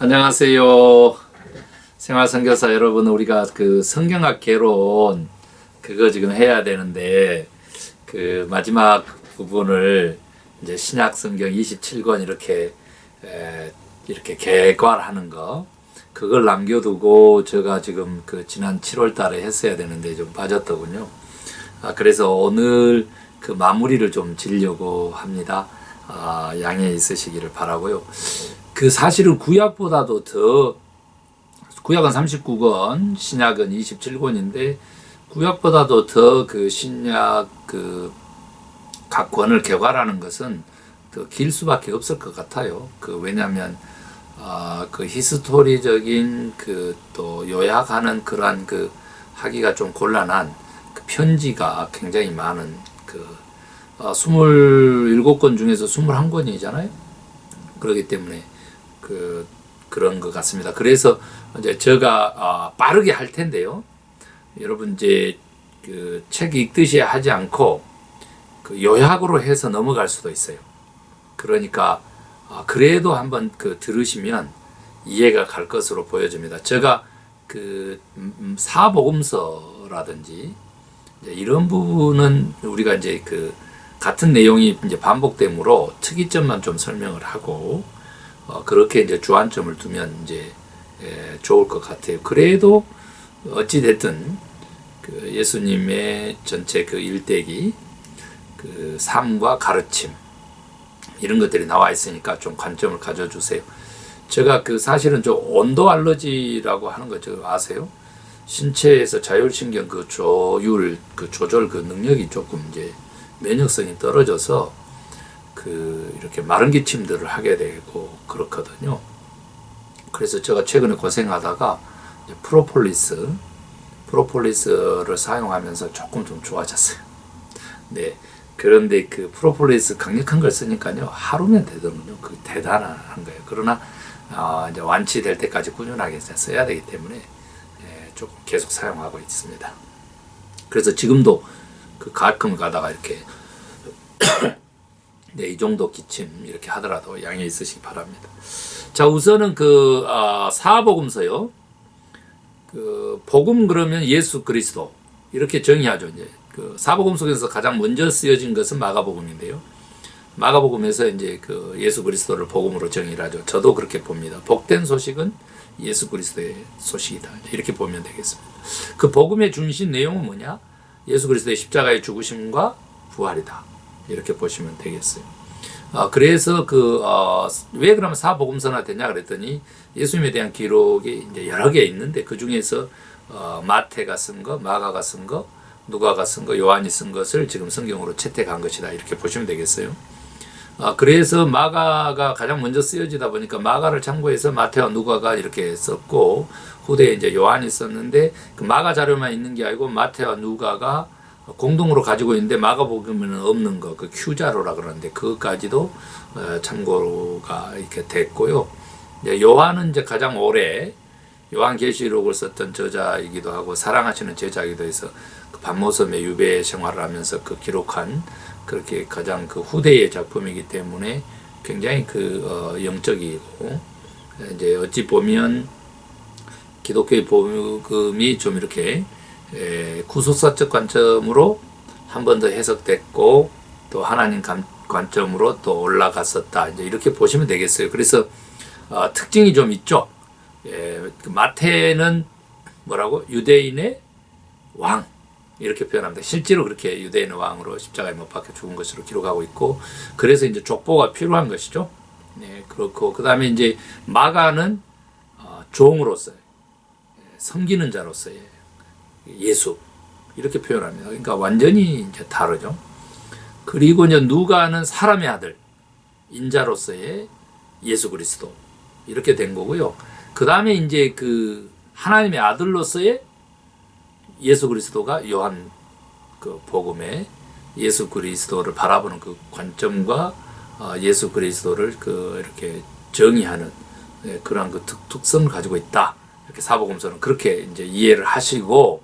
안녕하세요. 생활선교사 여러분, 우리가 그 성경학 개론 그거 지금 해야 되는데 그 마지막 부분을 이제 신약 성경 27권 이렇게 개괄하는 거 그걸 남겨두고 제가 지금 그 지난 7월 달에 했어야 되는데 좀 빠졌더군요. 그래서 오늘 그 마무리를 좀 지려고 합니다. 양해 있으시기를 바라고요. 그 사실은 구약보다도 더, 구약은 39권, 신약은 27권인데 구약보다도 더 그 신약 그 각 권을 개괄하는 것은 더 길 수밖에 없을 것 같아요. 왜냐하면 그 히스토리적인 그 또 요약하는 그러한 그 하기가 좀 곤란한 그 편지가 굉장히 많은 27권 중에서 21권이잖아요. 그렇기 때문에 그런 것 같습니다. 그래서 이제 제가 빠르게 할 텐데요. 여러분 이제 그 책 읽듯이 하지 않고 그 요약으로 해서 넘어갈 수도 있어요. 그러니까 그래도 한번 들으시면 이해가 갈 것으로 보여집니다. 제가 사복음서라든지 이런 부분은 우리가 이제 같은 내용이 이제 반복되므로 특이점만 좀 설명을 하고 그렇게 이제 주안점을 두면 이제 좋을 것 같아요. 그래도 어찌 됐든 예수님의 전체 일대기 삶과 가르침 이런 것들이 나와 있으니까 좀 관점을 가져주세요. 제가 사실은 좀 온도 알러지라고 하는 거 아세요? 신체에서 자율신경 조율 조절 능력이 조금 이제 면역성이 떨어져서 이렇게 마른 기침들을 하게 되고 그렇거든요. 그래서 제가 최근에 고생하다가 프로폴리스를 사용하면서 조금 좀 좋아졌어요. 네. 그런데 프로폴리스 강력한 걸 쓰니까요, 하루면 되더군요. 대단한 거예요. 그러나, 이제 완치될 때까지 꾸준하게 써야 되기 때문에, 조금 계속 사용하고 있습니다. 그래서 지금도 가끔 가다가 이렇게, 네, 이 정도 기침 이렇게 하더라도 양해 있으시기 바랍니다. 자, 우선은 사복음서요. 복음 그러면 예수 그리스도 이렇게 정의하죠. 이제 사복음 속에서 가장 먼저 쓰여진 것은 마가복음인데요. 마가복음에서 이제 예수 그리스도를 복음으로 정의를 하죠. 저도 그렇게 봅니다. 복된 소식은 예수 그리스도의 소식이다. 이렇게 보면 되겠습니다. 복음의 중심 내용은 뭐냐? 예수 그리스도의 십자가의 죽으심과 부활이다. 이렇게 보시면 되겠어요. 그래서 왜 그러면 사복음서나 되냐 그랬더니 예수님에 대한 기록이 이제 여러 개 있는데 그 중에서 마태가 쓴 거, 마가가 쓴 거, 누가가 쓴 거, 요한이 쓴 것을 지금 성경으로 채택한 것이다. 이렇게 보시면 되겠어요. 그래서 마가가 가장 먼저 쓰여지다 보니까 마가를 참고해서 마태와 누가가 이렇게 썼고 후대에 이제 요한이 썼는데 마가 자료만 있는 게 아니고 마태와 누가가 공동으로 가지고 있는데 마가복음에는 없는 거, Q자료라 그러는데 그것까지도 참고가 이렇게 됐고요. 요한은 이제 가장 오래 요한계시록을 썼던 저자이기도 하고 사랑하시는 제자이기도 해서 반모섬의 유배 생활을 하면서 기록한 그렇게 가장 후대의 작품이기 때문에 굉장히 영적이고 이제 어찌 보면 기독교의 복음이 좀 이렇게 구속사적 관점으로 한 번 더 해석됐고 또 하나님 관점으로 또 올라갔었다. 이제 이렇게 보시면 되겠어요. 그래서 특징이 좀 있죠. 마태는 뭐라고? 유대인의 왕 이렇게 표현합니다. 실제로 그렇게 유대인의 왕으로 십자가에 못 박혀 죽은 것으로 기록하고 있고 그래서 이제 족보가 필요한 것이죠. 네, 그렇고 그 다음에 이제 마가는 종으로서의 섬기는 자로서의 예수 이렇게 표현합니다. 그러니까 완전히 이제 다르죠. 그리고 이제 누가는 사람의 아들 인자로서의 예수 그리스도 이렇게 된 거고요. 그 다음에 이제 하나님의 아들로서의 예수 그리스도가 요한 복음에 예수 그리스도를 바라보는 관점과 예수 그리스도를 이렇게 정의하는 그러한 특성을 가지고 있다. 이렇게 사복음서는 그렇게 이제 이해를 하시고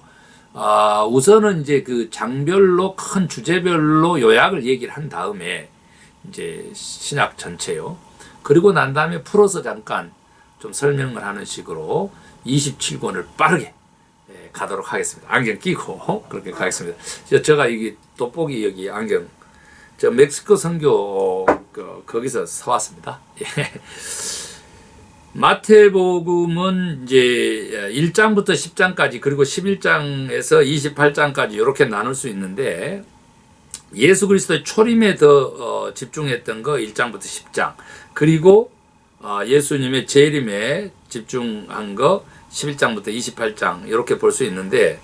우선은 이제 장별로 큰 주제별로 요약을 얘기를 한 다음에 이제 신약 전체요. 그리고 난 다음에 풀어서 잠깐 좀 설명을 하는 식으로 27권을 빠르게 가도록 하겠습니다. 안경 끼고 그렇게 가겠습니다. 제가 이게 돋보기 여기 안경 저 멕시코 선교 거기서 사왔습니다. 마태복음은 이제 1장부터 10장까지 그리고 11장에서 28장까지 이렇게 나눌 수 있는데 예수 그리스도의 초림에 더 집중했던 거 1장부터 10장 그리고 예수님의 재림에 집중한 거 11장부터 28장 이렇게 볼 수 있는데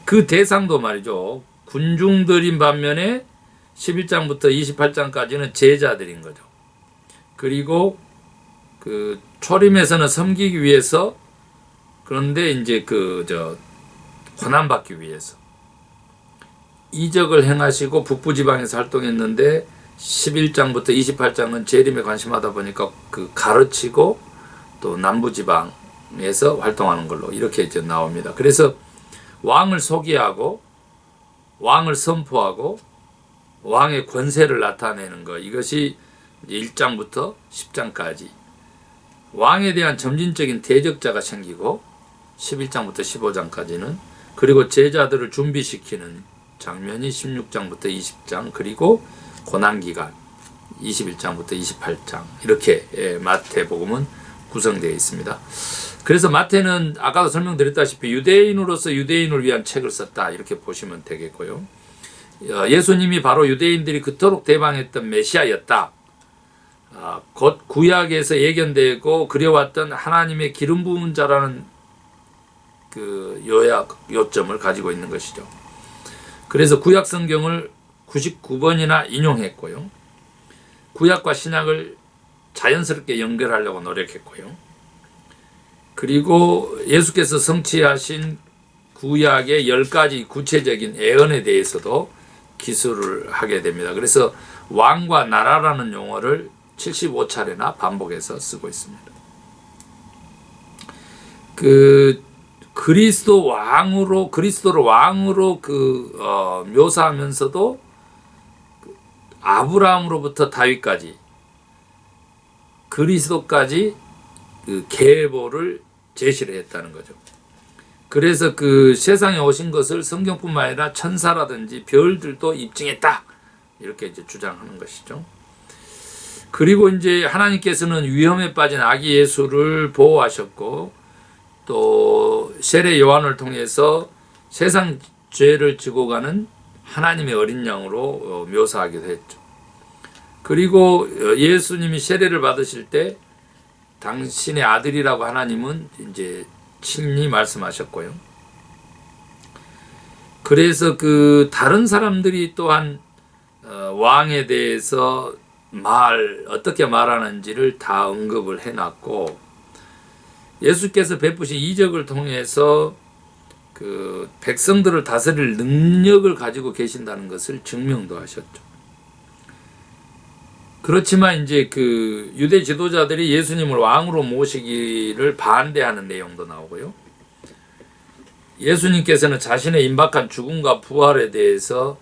그 대상도 말이죠. 군중들인 반면에 11장부터 28장까지는 제자들인 거죠. 그리고 그 초림에서는 섬기기 위해서 그런데 이제 고난받기 위해서 이적을 행하시고 북부지방에서 활동했는데 11장부터 28장은 재림에 관심하다 보니까 그 가르치고 또 남부지방에서 활동하는 걸로 이렇게 이제 나옵니다. 그래서 왕을 소개하고 왕을 선포하고 왕의 권세를 나타내는 것 이것이 1장부터 10장까지 왕에 대한 점진적인 대적자가 생기고 11장부터 15장까지는 그리고 제자들을 준비시키는 장면이 16장부터 20장 그리고 고난기간 21장부터 28장 이렇게 마태복음은 구성되어 있습니다. 그래서 마태는 아까도 설명드렸다시피 유대인으로서 유대인을 위한 책을 썼다 이렇게 보시면 되겠고요. 예수님이 바로 유대인들이 그토록 대방했던 메시아였다. 곧 구약에서 예견되고 그려왔던 하나님의 기름 부은 자라는 그 요점을 가지고 있는 것이죠. 그래서 구약 성경을 99번이나 인용했고요. 구약과 신약을 자연스럽게 연결하려고 노력했고요. 그리고 예수께서 성취하신 구약의 10가지 구체적인 예언에 대해서도 기술을 하게 됩니다. 그래서 왕과 나라라는 용어를 75차례나 반복해서 쓰고 있습니다. 그리스도를 왕으로 묘사하면서도 아브라함으로부터 다윗까지 그리스도까지 그 계보를 제시를 했다는 거죠. 그래서 그 세상에 오신 것을 성경뿐만 아니라 천사라든지 별들도 입증했다. 이렇게 이제 주장하는 것이죠. 그리고 이제 하나님께서는 위험에 빠진 아기 예수를 보호하셨고 또 세례 요한을 통해서 세상 죄를 지고 가는 하나님의 어린 양으로 묘사하기도 했죠. 그리고 예수님이 세례를 받으실 때 당신의 아들이라고 하나님은 이제 친히 말씀하셨고요. 그래서 그 다른 사람들이 또한 왕에 대해서 어떻게 말하는지를 다 언급을 해놨고 예수께서 베푸신 이적을 통해서 그 백성들을 다스릴 능력을 가지고 계신다는 것을 증명도 하셨죠. 그렇지만 이제 그 유대 지도자들이 예수님을 왕으로 모시기를 반대하는 내용도 나오고요. 예수님께서는 자신의 임박한 죽음과 부활에 대해서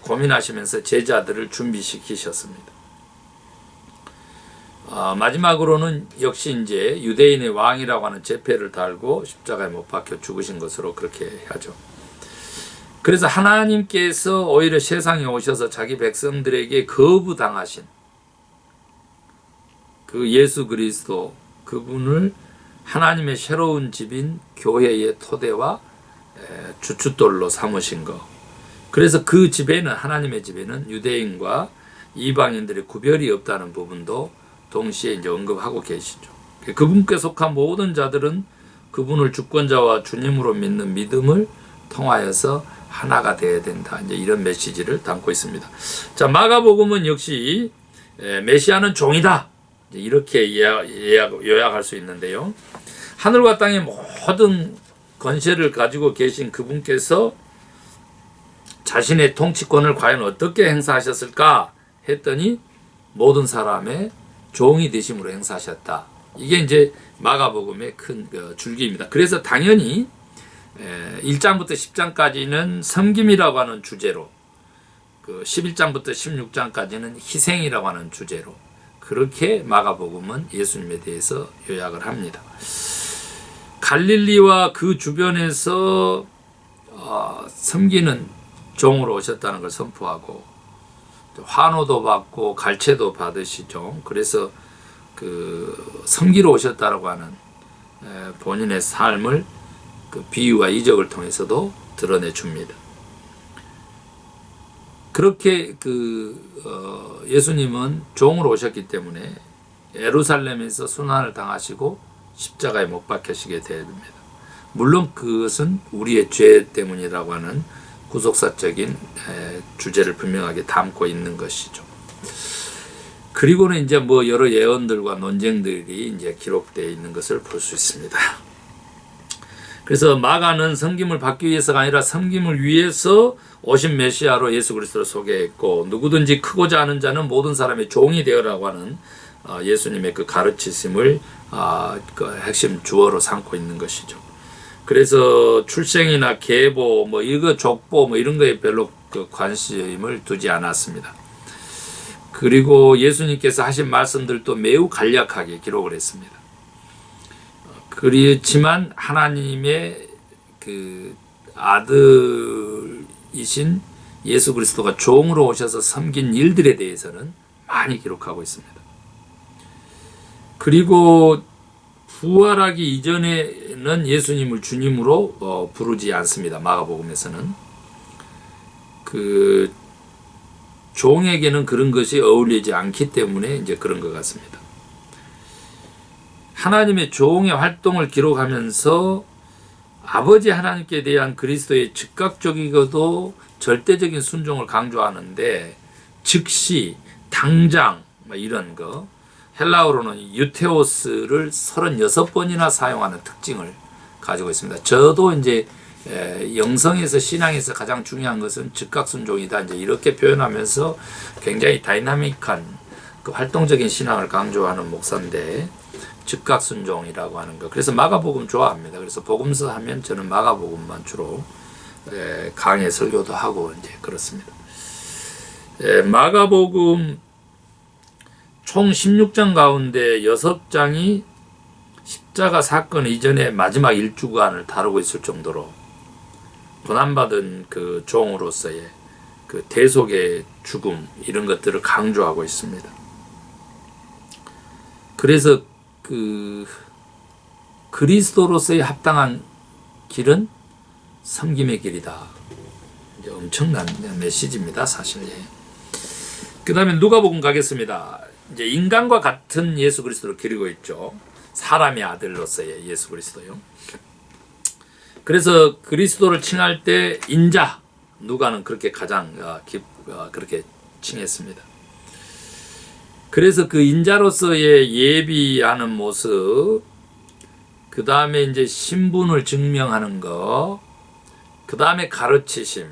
고민하시면서 제자들을 준비시키셨습니다. 마지막으로는 역시 이제 유대인의 왕이라고 하는 제패를 달고 십자가에 못 박혀 죽으신 것으로 그렇게 하죠. 그래서 하나님께서 오히려 세상에 오셔서 자기 백성들에게 거부당하신 그 예수 그리스도 그분을 하나님의 새로운 집인 교회의 토대와 주춧돌로 삼으신 것. 그래서 그 집에는 하나님의 집에는 유대인과 이방인들의 구별이 없다는 부분도 동시에 이제 언급하고 계시죠. 그분께 속한 모든 자들은 그분을 주권자와 주님으로 믿는 믿음을 통하여서 하나가 되어야 된다. 이제 이런 메시지를 담고 있습니다. 자, 마가복음은 역시 메시아는 종이다. 이제 이렇게 요약할 수 있는데요. 하늘과 땅의 모든 권세를 가지고 계신 그분께서 자신의 통치권을 과연 어떻게 행사하셨을까 했더니 모든 사람의 종이 되심으로 행사하셨다. 이게 이제 마가복음의 큰 줄기입니다. 그래서 당연히 1장부터 10장까지는 섬김이라고 하는 주제로 11장부터 16장까지는 희생이라고 하는 주제로 그렇게 마가복음은 예수님에 대해서 요약을 합니다. 갈릴리와 그 주변에서 섬기는 종으로 오셨다는 걸 선포하고 환호도 받고 갈채도 받으시죠. 그래서 그 섬기러 오셨다라고 하는 본인의 삶을 그 비유와 이적을 통해서도 드러내 줍니다. 그렇게 예수님은 종으로 오셨기 때문에 예루살렘에서 순환을 당하시고 십자가에 못 박히시게 됩니다. 물론 그것은 우리의 죄 때문이라고 하는 구속사적인 주제를 분명하게 담고 있는 것이죠. 그리고는 이제 뭐 여러 예언들과 논쟁들이 이제 기록되어 있는 것을 볼 수 있습니다. 그래서 마가는 섬김을 받기 위해서가 아니라 섬김을 위해서 오신 메시아로 예수 그리스도를 소개했고, 누구든지 크고자 하는 자는 모든 사람의 종이 되어라고 하는 예수님의 그 가르치심을 그 핵심 주어로 삼고 있는 것이죠. 그래서 출생이나 계보, 뭐 이거 족보, 뭐 이런 거에 별로 그 관심을 두지 않았습니다. 그리고 예수님께서 하신 말씀들도 매우 간략하게 기록을 했습니다. 그렇지만 하나님의 그 아들이신 예수 그리스도가 종으로 오셔서 섬긴 일들에 대해서는 많이 기록하고 있습니다. 그리고 부활하기 이전에는 예수님을 주님으로 부르지 않습니다. 마가복음에서는 그 종에게는 그런 것이 어울리지 않기 때문에 이제 그런 것 같습니다. 하나님의 종의 활동을 기록하면서 아버지 하나님께 대한 그리스도의 즉각적이고도 절대적인 순종을 강조하는데, 즉시, 당장 이런 거, 헬라어로는 유테오스를 36번이나 사용하는 특징을 가지고 있습니다. 저도 이제 영성에서 신앙에서 가장 중요한 것은 즉각순종이다, 이제 이렇게 표현하면서 굉장히 다이나믹한 그 활동적인 신앙을 강조하는 목사인데, 즉각순종이라고 하는 거. 그래서 마가복음 좋아합니다. 그래서 복음서 하면 저는 마가복음만 주로 강의 설교도 하고 이제 그렇습니다. 마가복음 총 16장 가운데 6장이 십자가 사건 이전의 마지막 일주간을 다루고 있을 정도로 고난받은 그 종으로서의 그 대속의 죽음, 이런 것들을 강조하고 있습니다. 그래서 그 그리스도로서의 합당한 길은 섬김의 길이다. 이제 엄청난 메시지입니다, 사실. 그 다음에 누가복음 가겠습니다. 이제 인간과 같은 예수 그리스도를 기리고 있죠. 사람의 아들로서의 예수 그리스도요. 그래서 그리스도를 칭할 때 인자, 누가는 그렇게 가장 그렇게 칭했습니다. 그래서 그 인자로서의 예비하는 모습, 그 다음에 이제 신분을 증명하는 거, 그 다음에 가르치심,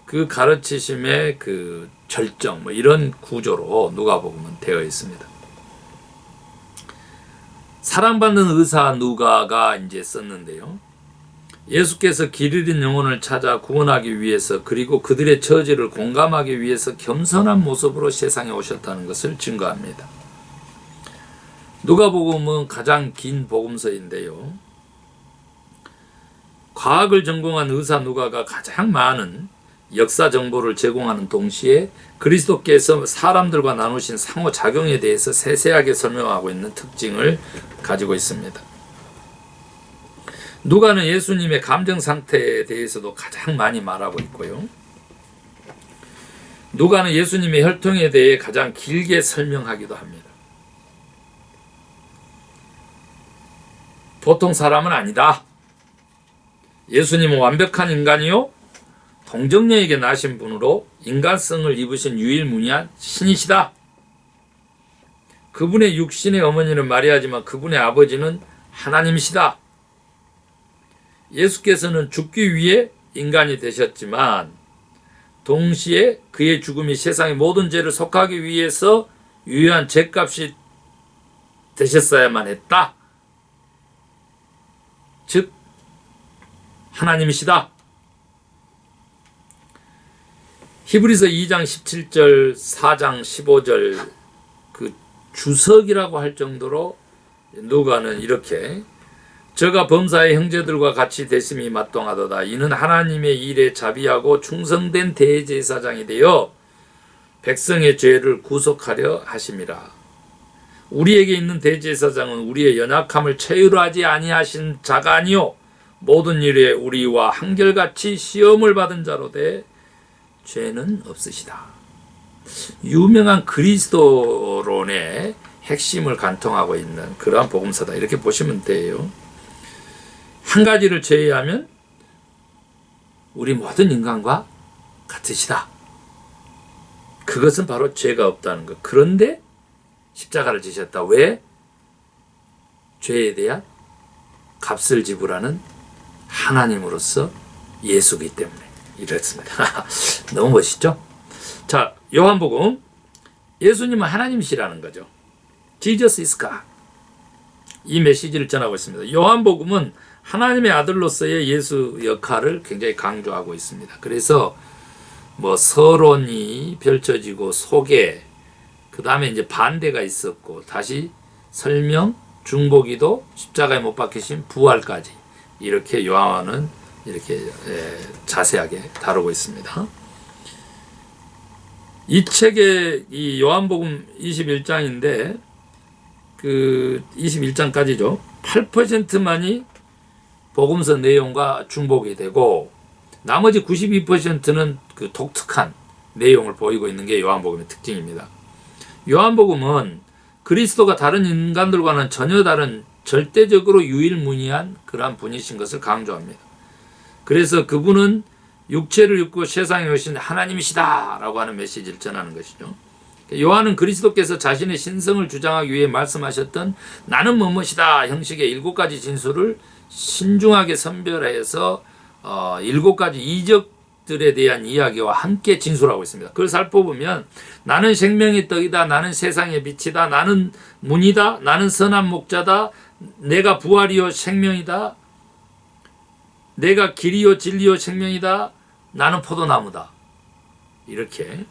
그 가르치심의 그 절정, 뭐 이런 구조로 누가복음은 되어 있습니다. 사랑받는 의사 누가가 이제 썼는데요. 예수께서 길 잃은 영혼을 찾아 구원하기 위해서, 그리고 그들의 처지를 공감하기 위해서 겸손한 모습으로 세상에 오셨다는 것을 증거합니다. 누가복음은 가장 긴 복음서인데요. 과학을 전공한 의사 누가가 가장 많은 역사 정보를 제공하는 동시에 그리스도께서 사람들과 나누신 상호작용에 대해서 세세하게 설명하고 있는 특징을 가지고 있습니다. 누가는 예수님의 감정 상태에 대해서도 가장 많이 말하고 있고요. 누가는 예수님의 혈통에 대해 가장 길게 설명하기도 합니다. 보통 사람은 아니다. 예수님은 완벽한 인간이요, 동정녀에게 나신 분으로 인간성을 입으신 유일무이한 신이시다. 그분의 육신의 어머니는 마리아지만 그분의 아버지는 하나님이시다. 예수께서는 죽기 위해 인간이 되셨지만 동시에 그의 죽음이 세상의 모든 죄를 속하기 위해서 유효한 죄값이 되셨어야만 했다. 즉 하나님이시다. 히브리서 2장 17절, 4장 15절 그 주석이라고 할 정도로 누가는 이렇게 저가 범사의 형제들과 같이 되심이 마땅하도다. 이는 하나님의 일에 자비하고 충성된 대제사장이 되어 백성의 죄를 구속하려 하심이라. 우리에게 있는 대제사장은 우리의 연약함을 체휼하지 아니하신 자가 아니요 모든 일에 우리와 한결같이 시험을 받은 자로 돼 죄는 없으시다. 유명한 그리스도론의 핵심을 관통하고 있는 그러한 복음서다. 이렇게 보시면 돼요. 한 가지를 제외하면 우리 모든 인간과 같으시다. 그것은 바로 죄가 없다는 것. 그런데 십자가를 지셨다. 왜? 죄에 대한 값을 지불하는 하나님으로서 예수이기 때문에 이랬습니다. 너무 멋있죠? 자, 요한복음, 예수님은 하나님이시라는 거죠. Jesus is God. 이 메시지를 전하고 있습니다. 요한복음은 하나님의 아들로서의 예수 역할을 굉장히 강조하고 있습니다. 그래서 뭐 서론이 펼쳐지고 소개, 그 다음에 이제 반대가 있었고 다시 설명, 중보기도, 십자가에 못 박히신 부활까지 이렇게 요한은 이렇게 자세하게 다루고 있습니다. 이 책의 이 요한복음 21장인데 그 21장까지죠. 8%만이 복음서 내용과 중복이 되고 나머지 92%는 그 독특한 내용을 보이고 있는 게 요한복음의 특징입니다. 요한복음은 그리스도가 다른 인간들과는 전혀 다른 절대적으로 유일무이한 그러한 분이신 것을 강조합니다. 그래서 그분은 육체를 입고 세상에 오신 하나님이시다 라고 하는 메시지를 전하는 것이죠. 요한은 그리스도께서 자신의 신성을 주장하기 위해 말씀하셨던 나는 뭐뭇이다 형식의 7가지 진술을 신중하게 선별해서 7가지 이적들에 대한 이야기와 함께 진술하고 있습니다. 그걸 살펴보면 나는 생명의 떡이다, 나는 세상의 빛이다, 나는 문이다, 나는 선한 목자다, 내가 부활이요 생명이다, 내가 길이요 진리요 생명이다, 나는 포도나무다. 이렇게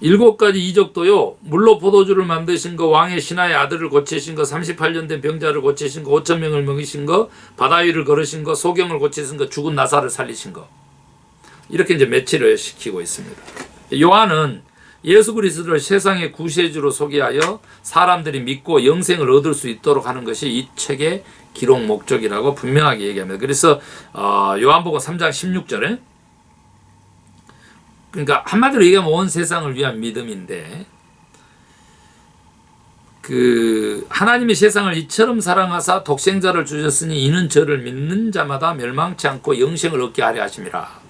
7가지 이적도요. 물로 포도주를 만드신 거, 왕의 신하의 아들을 고치신 거, 38년 된 병자를 고치신 거, 5,000명을 먹이신 거, 바다 위를 걸으신 거, 소경을 고치신 거, 죽은 나사를 살리신 거. 이렇게 이제 매치를 시키고 있습니다. 요한은 예수 그리스도를 세상의 구세주로 소개하여 사람들이 믿고 영생을 얻을 수 있도록 하는 것이 이 책의 기록 목적이라고 분명하게 얘기합니다. 그래서 요한복음 3장 16절에 그러니까 한마디로 얘기하면 온 세상을 위한 믿음인데 그 하나님이 세상을 이처럼 사랑하사 독생자를 주셨으니 이는 저를 믿는 자마다 멸망치 않고 영생을 얻게 하려 하심이라.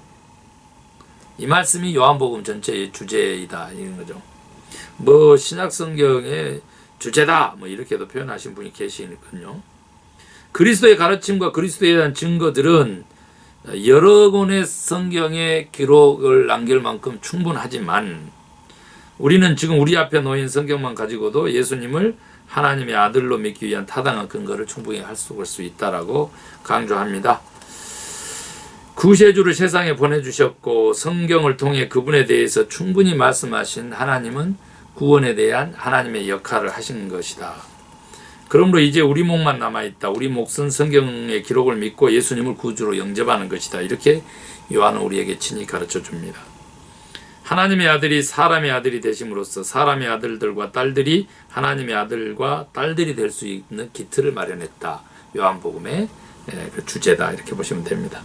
이 말씀이 요한복음 전체의 주제이다 이런 거죠. 뭐 신약성경의 주제다 뭐 이렇게도 표현하신 분이 계시니까요. 그리스도의 가르침과 그리스도에 대한 증거들은 여러 권의 성경의 기록을 남길 만큼 충분하지만 우리는 지금 우리 앞에 놓인 성경만 가지고도 예수님을 하나님의 아들로 믿기 위한 타당한 근거를 충분히 할 수 있다라고 강조합니다. 구세주를 세상에 보내주셨고 성경을 통해 그분에 대해서 충분히 말씀하신 하나님은 구원에 대한 하나님의 역할을 하신 것이다. 그러므로 이제 우리 몫만 남아있다. 우리 몫은 성경의 기록을 믿고 예수님을 구주로 영접하는 것이다. 이렇게 요한은 우리에게 친히 가르쳐 줍니다. 하나님의 아들이 사람의 아들이 되심으로써 사람의 아들들과 딸들이 하나님의 아들과 딸들이 될 수 있는 기틀을 마련했다. 요한복음의 그 주제다. 이렇게 보시면 됩니다.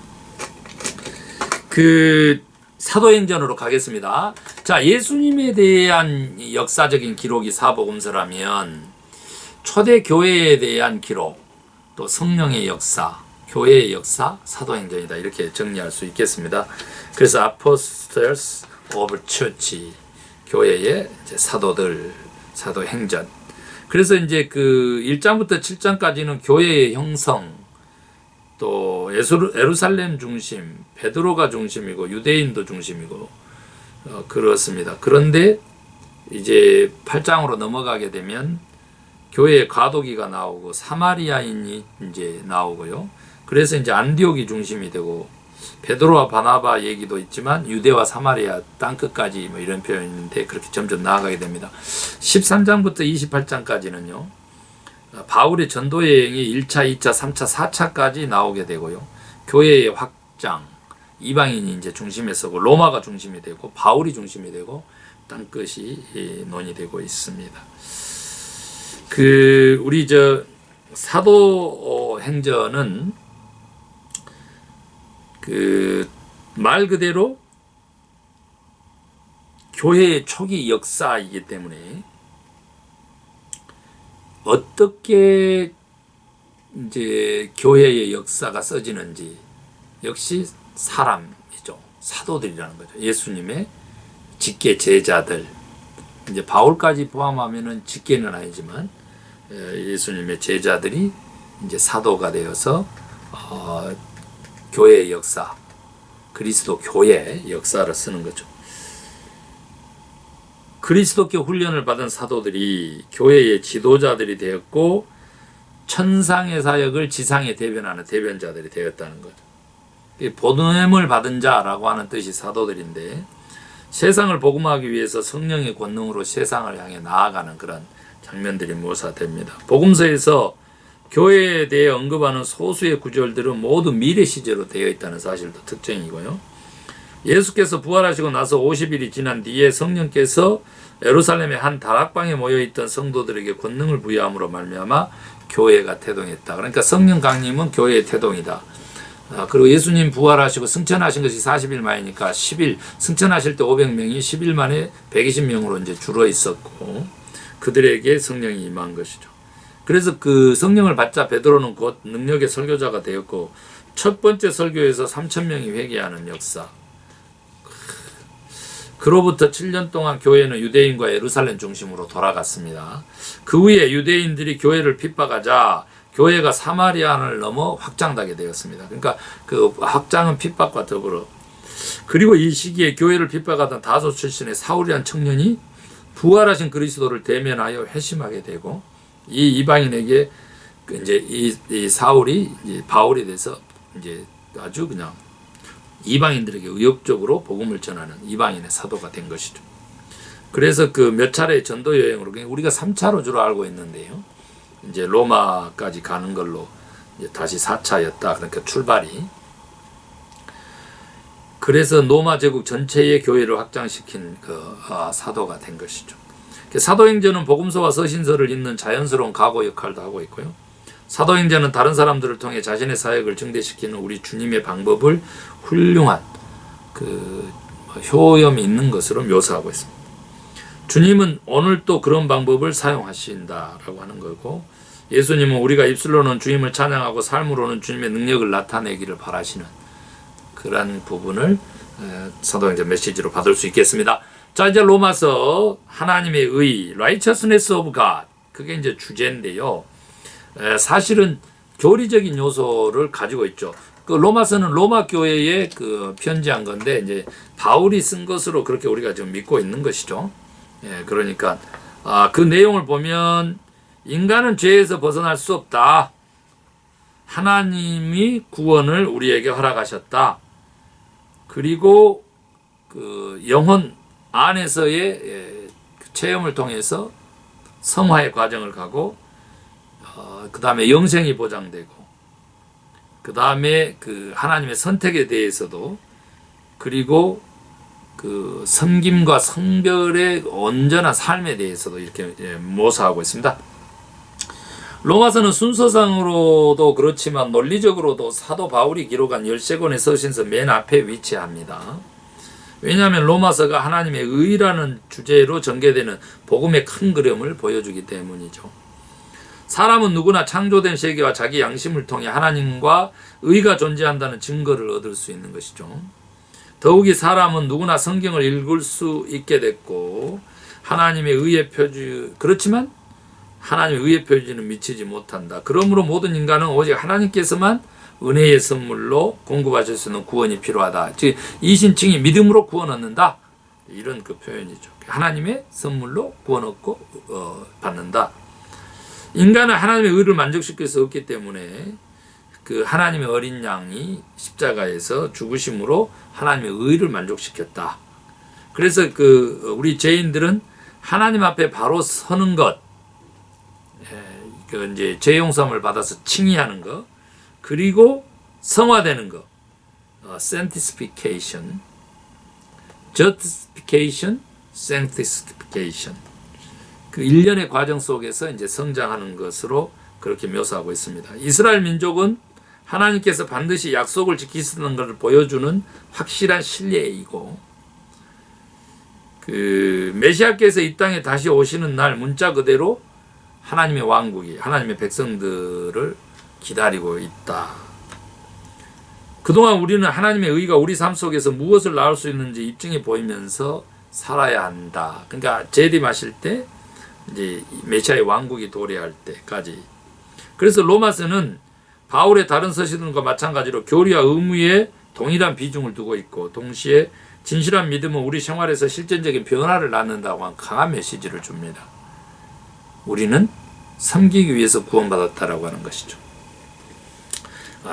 그 사도행전으로 가겠습니다. 자, 예수님에 대한 역사적인 기록이 사복음서라면 초대 교회에 대한 기록, 또 성령의 역사, 교회의 역사, 사도행전이다. 이렇게 정리할 수 있겠습니다. 그래서 Apostles of Church, 교회의 이제 사도들, 사도행전. 그래서 이제 그 1장부터 7장까지는 교회의 형성, 또 예루살렘 중심, 베드로가 중심이고 유대인도 중심이고 그렇습니다. 그런데 이제 8장으로 넘어가게 되면 교회에 가도기가 나오고 사마리아인이 이제 나오고요. 그래서 이제 안디옥이 중심이 되고 베드로와 바나바 얘기도 있지만 유대와 사마리아 땅끝까지 뭐 이런 표현인데 그렇게 점점 나아가게 됩니다. 13장부터 28장까지는요. 바울의 전도 여행이 1차, 2차, 3차, 4차까지 나오게 되고요. 교회의 확장, 이방인이 이제 중심에 서고 로마가 중심이 되고 바울이 중심이 되고 땅끝이 논의되고 있습니다. 우리 사도행전은 말 그대로 교회의 초기 역사이기 때문에 어떻게 이제 교회의 역사가 써지는지 역시 사람이죠. 사도들이라는 거죠. 예수님의 직계 제자들. 이제 바울까지 포함하면은 직계는 아니지만 예수님의 제자들이 이제 사도가 되어서 교회의 역사, 그리스도 교회의 역사를 쓰는 거죠. 그리스도교 훈련을 받은 사도들이 교회의 지도자들이 되었고 천상의 사역을 지상에 대변하는 대변자들이 되었다는 거죠. 보냄을 받은 자라고 하는 뜻이 사도들인데 세상을 복음하기 위해서 성령의 권능으로 세상을 향해 나아가는 그런 장면들이 묘사됩니다. 복음서에서 교회에 대해 언급하는 소수의 구절들은 모두 미래 시제로 되어 있다는 사실도 특징이고요. 예수께서 부활하시고 나서 50일이 지난 뒤에 성령께서 예루살렘의 한 다락방에 모여있던 성도들에게 권능을 부여함으로 말미암아 교회가 태동했다. 그러니까 성령 강림은 교회의 태동이다. 그리고 예수님 부활하시고 승천하신 것이 40일 만이니까 10일 승천하실 때 500명이 10일 만에 120명으로 이제 줄어 있었고 그들에게 성령이 임한 것이죠. 그래서 그 성령을 받자 베드로는 곧 능력의 설교자가 되었고 첫 번째 설교에서 3,000명이 회개하는 역사. 그로부터 7년 동안 교회는 유대인과 예루살렘 중심으로 돌아갔습니다. 그 후에 유대인들이 교회를 핍박하자 교회가 사마리아를 넘어 확장하게 되었습니다. 그러니까 그 확장은 핍박과 더불어 그리고 이 시기에 교회를 핍박하던 다소 출신의 사울이란 청년이 부활하신 그리스도를 대면하여 회심하게 되고 이 이방인에게 이제 이 사울이 이제 바울이 돼서 이제 아주 그냥 이방인들에게 의욕적으로 복음을 전하는 이방인의 사도가 된 것이죠. 그래서 그 몇 차례 전도 여행으로 우리가 3차로 주로 알고 있는데요. 이제 로마까지 가는 걸로 이제 다시 4차였다. 그러니까 출발이. 그래서 로마 제국 전체의 교회를 확장시킨 사도가 된 것이죠. 사도행전은 복음서와 서신서를 잇는 자연스러운 각오 역할도 하고 있고요. 사도행전은 다른 사람들을 통해 자신의 사역을 증대시키는 우리 주님의 방법을 훌륭한 효험이 있는 것으로 묘사하고 있습니다. 주님은 오늘 또 그런 방법을 사용하신다라고 하는 거고 예수님은 우리가 입술로는 주님을 찬양하고 삶으로는 주님의 능력을 나타내기를 바라시는 그런 부분을 사도행전 메시지로 받을 수 있겠습니다. 자, 이제 로마서 하나님의 의, righteousness of God, 그게 이제 주제인데요. 사실은 교리적인 요소를 가지고 있죠. 그 로마서는 로마 교회에 편지한 건데 이제 바울이 쓴 것으로 그렇게 우리가 지금 믿고 있는 것이죠. 그러니까 그 내용을 보면 인간은 죄에서 벗어날 수 없다. 하나님이 구원을 우리에게 허락하셨다. 그리고 그 영혼 안에서의 체험을 통해서 성화의 과정을 가고 그 다음에 영생이 보장되고 그 다음에 그 하나님의 선택에 대해서도 그리고 그 섬김과 성별의 온전한 삶에 대해서도 이렇게 묘사하고 있습니다. 로마서는 순서상으로도 그렇지만 논리적으로도 사도 바울이 기록한 13권의 서신서 맨 앞에 위치합니다. 왜냐하면 로마서가 하나님의 의라는 주제로 전개되는 복음의 큰 그림을 보여주기 때문이죠. 사람은 누구나 창조된 세계와 자기 양심을 통해 하나님과 의가 존재한다는 증거를 얻을 수 있는 것이죠. 더욱이 사람은 누구나 성경을 읽을 수 있게 됐고 하나님의 의의 표지 그렇지만 하나님의 의의 표지는 미치지 못한다. 그러므로 모든 인간은 오직 하나님께서만 은혜의 선물로 공급하실 수 있는 구원이 필요하다. 즉 이신칭이 믿음으로 구원 얻는다. 이런 그 표현이죠. 하나님의 선물로 구원 얻고 받는다. 인간은 하나님의 의를 만족시킬 수 없기 때문에 그 하나님의 어린 양이 십자가에서 죽으심으로 하나님의 의를 만족시켰다. 그래서 그 우리 죄인들은 하나님 앞에 바로 서는 것, 그 이제 죄 용서함을 받아서 칭의하는 것, 그리고 성화되는 것, sanctification, justification, sanctification. 그 일련의 과정 속에서 이제 성장하는 것으로 그렇게 묘사하고 있습니다. 이스라엘 민족은 하나님께서 반드시 약속을 지키시는 것을 보여주는 확실한 신뢰이고, 그 메시아께서 이 땅에 다시 오시는 날 문자 그대로 하나님의 왕국이 하나님의 백성들을 기다리고 있다. 그동안 우리는 하나님의 의가 우리 삶 속에서 무엇을 낳을 수 있는지 입증해 보이면서 살아야 한다. 그러니까 재림하실 때 이제 메시아의 왕국이 도래할 때까지. 그래서 로마서는 바울의 다른 서신들과 마찬가지로 교리와 의무에 동일한 비중을 두고 있고, 동시에 진실한 믿음은 우리 생활에서 실전적인 변화를 낳는다고 한 강한 메시지를 줍니다. 우리는 섬기기 위해서 구원받았다라고 하는 것이죠.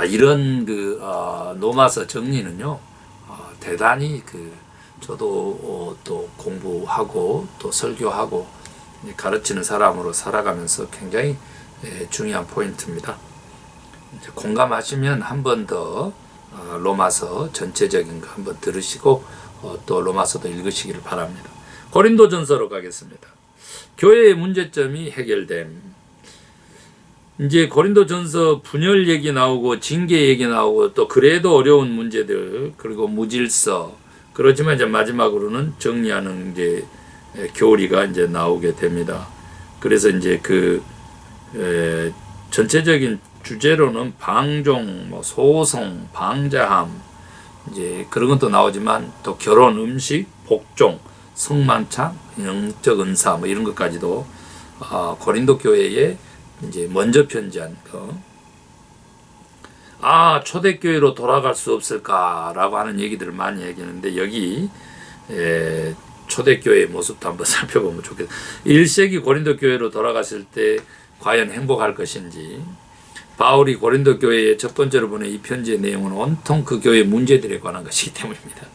이런 그 로마서 정리는요, 대단히 저도 또 공부하고 또 설교하고 가르치는 사람으로 살아가면서 굉장히 중요한 포인트입니다. 이제 공감하시면 한 번 더 로마서 전체적인 거 한번 들으시고 또 로마서도 읽으시기를 바랍니다. 고린도전서로 가겠습니다. 교회의 문제점이 해결됨. 이제 고린도전서 분열 얘기 나오고 징계 얘기 나오고 또 그래도 어려운 문제들, 그리고 무질서, 그렇지만 이제 마지막으로는 정리하는 이제 교리가 이제 나오게 됩니다. 그래서 이제 전체적인 주제로는 방종, 소송, 방자함, 이제 그런 것도 나오지만 또 결혼, 음식, 복종, 성만찬, 영적 은사 이런 것까지도 고린도 교회에 이제 먼저 편지한 거. 초대교회로 돌아갈 수 없을까라고 하는 얘기들을 많이 얘기하는데, 여기 초대교회의 모습도 한번 살펴보면 좋겠어요. 1세기 고린도 교회로 돌아갔을 때 과연 행복할 것인지. 바울이 고린도 교회에 첫 번째로 보낸 이 편지의 내용은 온통 그 교회의 문제들에 관한 것이기 때문입니다.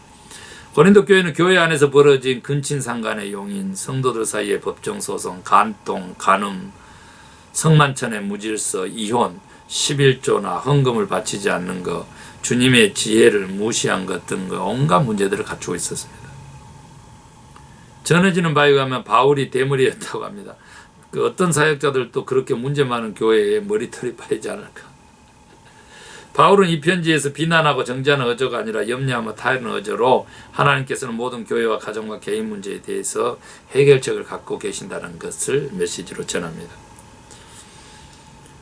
고린도 교회는 교회 안에서 벌어진 근친상간의 용인, 성도들 사이의 법정소송, 간통, 간음, 성만찬의 무질서, 이혼, 11조나 헌금을 바치지 않는 것, 주님의 지혜를 무시한 것 등 온갖 문제들을 갖추고 있었습니다. 전해지는 바에 의하면 바울이 대머리였다고 합니다. 어떤 사역자들도 그렇게 문제 많은 교회에 머리털이 빠지지 않을까. 바울은 이 편지에서 비난하고 정죄하는 어조가 아니라 염려하며 타이르는 어조로 하나님께서는 모든 교회와 가정과 개인 문제에 대해서 해결책을 갖고 계신다는 것을 메시지로 전합니다.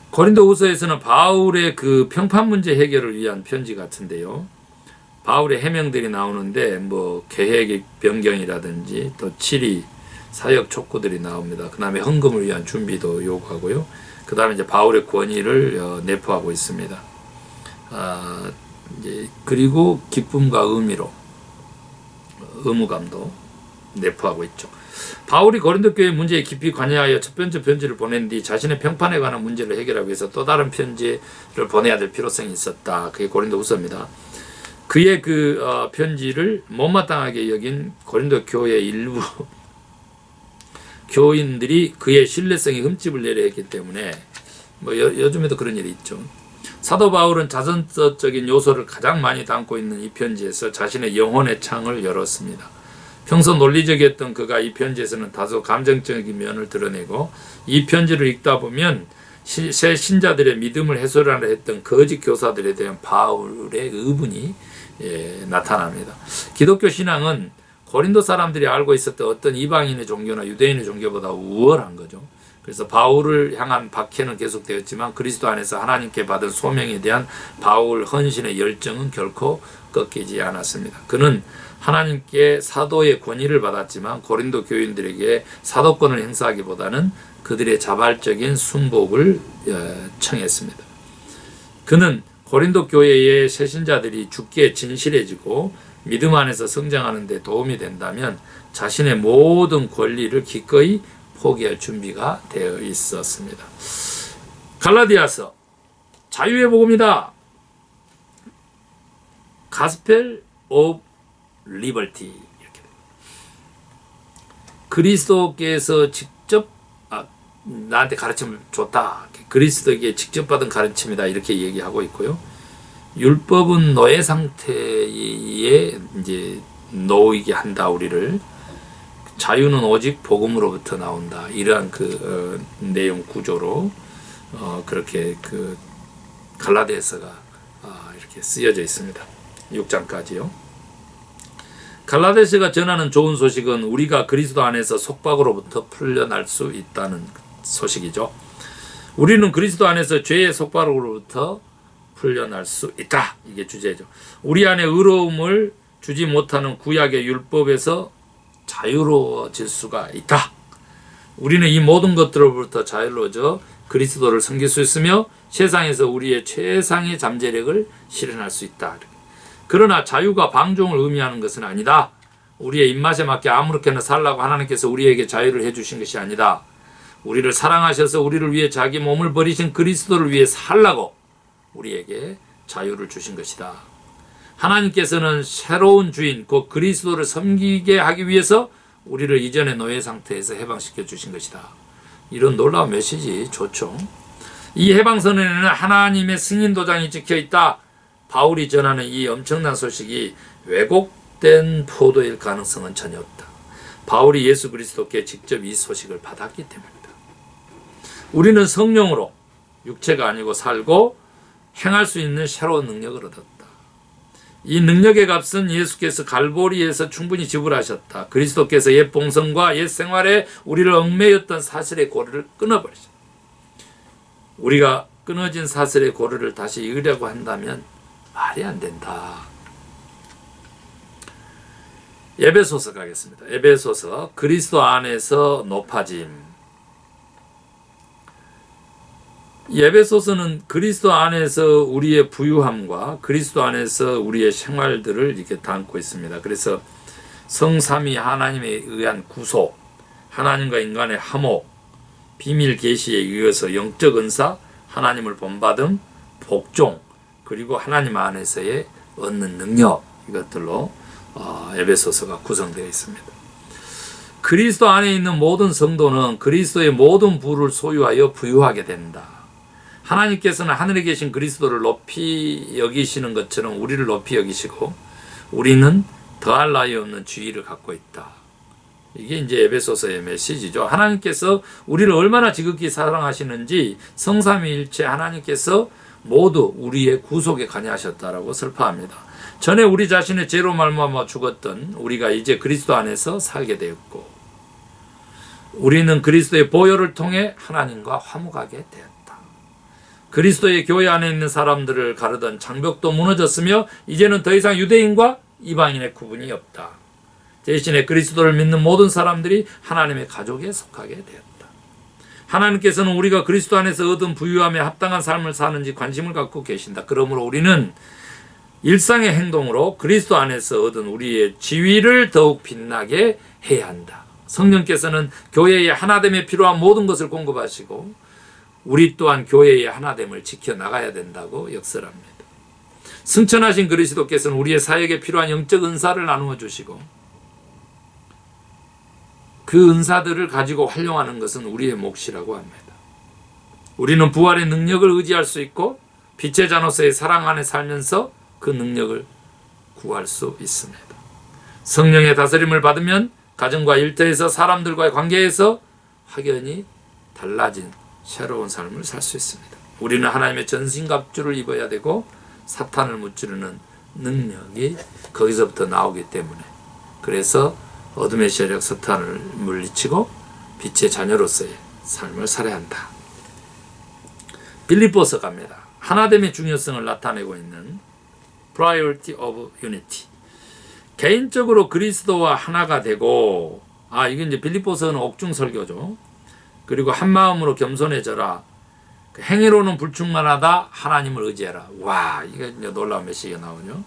고린도후서에서는 바울의 그 평판 문제 해결을 위한 편지 같은데요. 바울의 해명들이 나오는데 계획의 변경이라든지 또 질의, 사역 촉구들이 나옵니다. 그 다음에 헌금을 위한 준비도 요구하고요. 그 다음에 이제 바울의 권위를 내포하고 있습니다. 그리고 기쁨과 의무감도 내포하고 있죠. 바울이 고린도 교회 문제에 깊이 관여하여 첫 번째 편지를 보낸 뒤 자신의 평판에 관한 문제를 해결하기 위해서 또 다른 편지를 보내야 될 필요성이 있었다. 그게 고린도후서입니다. 그의 편지를 못마땅하게 여긴 고린도 교회의 일부 교인들이 그의 신뢰성에 흠집을 내려 했기 때문에 요즘에도 그런 일이 있죠. 사도 바울은 자선적인 요소를 가장 많이 담고 있는 이 편지에서 자신의 영혼의 창을 열었습니다. 평소 논리적이었던 그가 이 편지에서는 다소 감정적인 면을 드러내고, 이 편지를 읽다 보면 새 신자들의 믿음을 해소하려 했던 거짓 교사들에 대한 바울의 의분이 나타납니다. 기독교 신앙은 고린도 사람들이 알고 있었던 어떤 이방인의 종교나 유대인의 종교보다 우월한 거죠. 그래서 바울을 향한 박해는 계속되었지만 그리스도 안에서 하나님께 받은 소명에 대한 바울 헌신의 열정은 결코 꺾이지 않았습니다. 그는 하나님께 사도의 권위를 받았지만 고린도 교인들에게 사도권을 행사하기보다는 그들의 자발적인 순복을 청했습니다. 그는 고린도 교회의 새신자들이 주께 진실해지고 믿음 안에서 성장하는 데 도움이 된다면 자신의 모든 권리를 기꺼이 포기할 준비가 되어 있었습니다. 갈라디아서 자유의 복음이다. 가스펠 오브 리버티. 이렇게. 그리스도께서 직접 나한테 가르침을 줬다. 그리스도에게 직접 받은 가르침이다. 이렇게 얘기하고 있고요. 율법은 노예 상태에 이제 놓이게 한다. 우리를. 자유는 오직 복음으로부터 나온다. 이러한 내용 구조로 그렇게 갈라디아서가 이렇게 쓰여져 있습니다. 6장까지요. 갈라디아서가 전하는 좋은 소식은 우리가 그리스도 안에서 속박으로부터 풀려날 수 있다는 소식이죠. 우리는 그리스도 안에서 죄의 속박으로부터 풀려날 수 있다. 이게 주제죠. 우리 안에 의로움을 주지 못하는 구약의 율법에서 자유로워질 수가 있다. 우리는 이 모든 것들로부터 자유로워져 그리스도를 섬길 수 있으며 세상에서 우리의 최상의 잠재력을 실현할 수 있다. 그러나 자유가 방종을 의미하는 것은 아니다. 우리의 입맛에 맞게 아무렇게나 살라고 하나님께서 우리에게 자유를 해주신 것이 아니다. 우리를 사랑하셔서 우리를 위해 자기 몸을 버리신 그리스도를 위해 살라고 우리에게 자유를 주신 것이다. 하나님께서는 새로운 주인, 곧 그리스도를 섬기게 하기 위해서 우리를 이전의 노예 상태에서 해방시켜 주신 것이다. 이런 놀라운 메시지 좋죠. 이 해방선언에는 하나님의 승인 도장이 찍혀 있다. 바울이 전하는 이 엄청난 소식이 왜곡된 포도일 가능성은 전혀 없다. 바울이 예수 그리스도께 직접 이 소식을 받았기 때문이다. 우리는 성령으로 육체가 아니고 살고 행할 수 있는 새로운 능력을 얻었다. 이 능력의 값은 예수께서 갈보리에서 충분히 지불하셨다. 그리스도께서 옛 본성과 옛 생활에 우리를 얽매였던 사슬의 고리를 끊어버리셨다. 우리가 끊어진 사슬의 고리를 다시 이으려고 한다면 말이 안 된다. 에베소서 가겠습니다. 에베소서 그리스도 안에서 높아짐. 에베소서는 그리스도 안에서 우리의 부유함과 그리스도 안에서 우리의 생활들을 이렇게 담고 있습니다. 그래서 성삼위 하나님에 의한 구속, 하나님과 인간의 화목, 비밀 계시에 의해서 영적 은사, 하나님을 본받음, 복종, 그리고 하나님 안에서의 얻는 능력, 이것들로 에베소서가 구성되어 있습니다. 그리스도 안에 있는 모든 성도는 그리스도의 모든 부를 소유하여 부유하게 된다. 하나님께서는 하늘에 계신 그리스도를 높이 여기시는 것처럼 우리를 높이 여기시고 우리는 더할 나위 없는 지위를 갖고 있다. 이게 이제 에베소서의 메시지죠. 하나님께서 우리를 얼마나 지극히 사랑하시는지 성삼위일체 하나님께서 모두 우리의 구속에 관여하셨다라고 설파합니다. 전에 우리 자신의 죄로 말미암아 죽었던 우리가 이제 그리스도 안에서 살게 되었고 우리는 그리스도의 보혈을 통해 하나님과 화목하게 되었다. 그리스도의 교회 안에 있는 사람들을 가르던 장벽도 무너졌으며 이제는 더 이상 유대인과 이방인의 구분이 없다. 대신에 그리스도를 믿는 모든 사람들이 하나님의 가족에 속하게 되었다. 하나님께서는 우리가 그리스도 안에서 얻은 부유함에 합당한 삶을 사는지 관심을 갖고 계신다. 그러므로 우리는 일상의 행동으로 그리스도 안에서 얻은 우리의 지위를 더욱 빛나게 해야 한다. 성령께서는 교회의 하나됨에 필요한 모든 것을 공급하시고 우리 또한 교회의 하나됨을 지켜나가야 된다고 역설합니다. 승천하신 그리스도께서는 우리의 사역에 필요한 영적 은사를 나누어 주시고 그 은사들을 가지고 활용하는 것은 우리의 몫이라고 합니다. 우리는 부활의 능력을 의지할 수 있고 빛의 자녀로서의 사랑 안에 살면서 그 능력을 구할 수 있습니다. 성령의 다스림을 받으면 가정과 일터에서 사람들과의 관계에서 확연히 달라진 새로운 삶을 살 수 있습니다. 우리는 하나님의 전신갑주를 입어야 되고 사탄을 무찌르는 능력이 거기서부터 나오기 때문에 그래서 어둠의 세력 사탄을 물리치고 빛의 자녀로서의 삶을 살아야 한다. 빌립보서 갑니다. 하나됨의 중요성을 나타내고 있는 Priority of Unity. 개인적으로 그리스도와 하나가 되고 이게 이제 빌립보서는 옥중 설교죠. 그리고 한 마음으로 겸손해져라. 행위로는 불충만하다. 하나님을 의지해라. 와, 이게 이제 놀라운 메시지가 나오죠.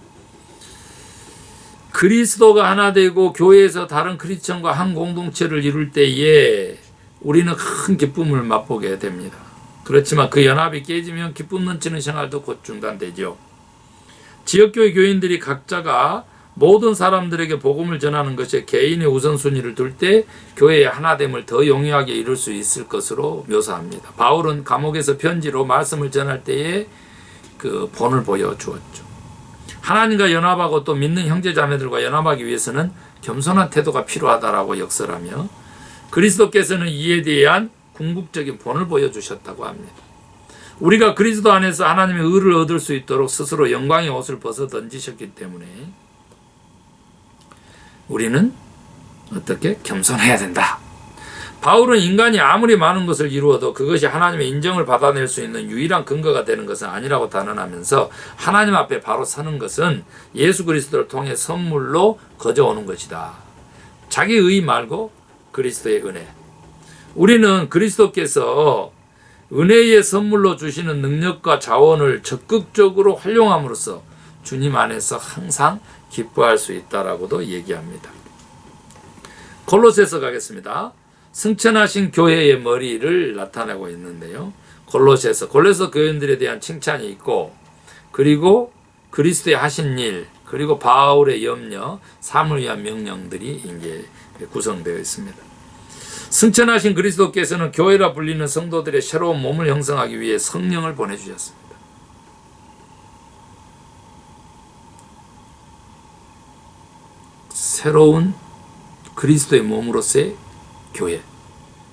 그리스도가 하나 되고 교회에서 다른 크리스천과 한 공동체를 이룰 때에 우리는 큰 기쁨을 맛보게 됩니다. 그렇지만 그 연합이 깨지면 기쁨 넘치는 생활도 곧 중단되죠. 지역교회 교인들이 각자가 모든 사람들에게 복음을 전하는 것에 개인의 우선순위를 둘 때 교회의 하나됨을 더 용이하게 이룰 수 있을 것으로 묘사합니다. 바울은 감옥에서 편지로 말씀을 전할 때에 그 본을 보여주었죠. 하나님과 연합하고 또 믿는 형제자매들과 연합하기 위해서는 겸손한 태도가 필요하다라고 역설하며 그리스도께서는 이에 대한 궁극적인 본을 보여주셨다고 합니다. 우리가 그리스도 안에서 하나님의 의를 얻을 수 있도록 스스로 영광의 옷을 벗어 던지셨기 때문에 우리는 어떻게 겸손해야 된다. 바울은 인간이 아무리 많은 것을 이루어도 그것이 하나님의 인정을 받아낼 수 있는 유일한 근거가 되는 것은 아니라고 단언하면서 하나님 앞에 바로 서는 것은 예수 그리스도를 통해 선물로 거저오는 것이다. 자기 의 말고 그리스도의 은혜. 우리는 그리스도께서 은혜의 선물로 주시는 능력과 자원을 적극적으로 활용함으로써 주님 안에서 항상 기뻐할 수 있다라고도 얘기합니다. 골로새서 가겠습니다. 승천하신 교회의 머리를 나타내고 있는데요. 골로새서 교인들에 대한 칭찬이 있고, 그리고 그리스도의 하신 일, 그리고 바울의 염려, 삶을 위한 명령들이 이제 구성되어 있습니다. 승천하신 그리스도께서는 교회라 불리는 성도들의 새로운 몸을 형성하기 위해 성령을 보내주셨습니다. 새로운 그리스도의 몸으로서의 교회,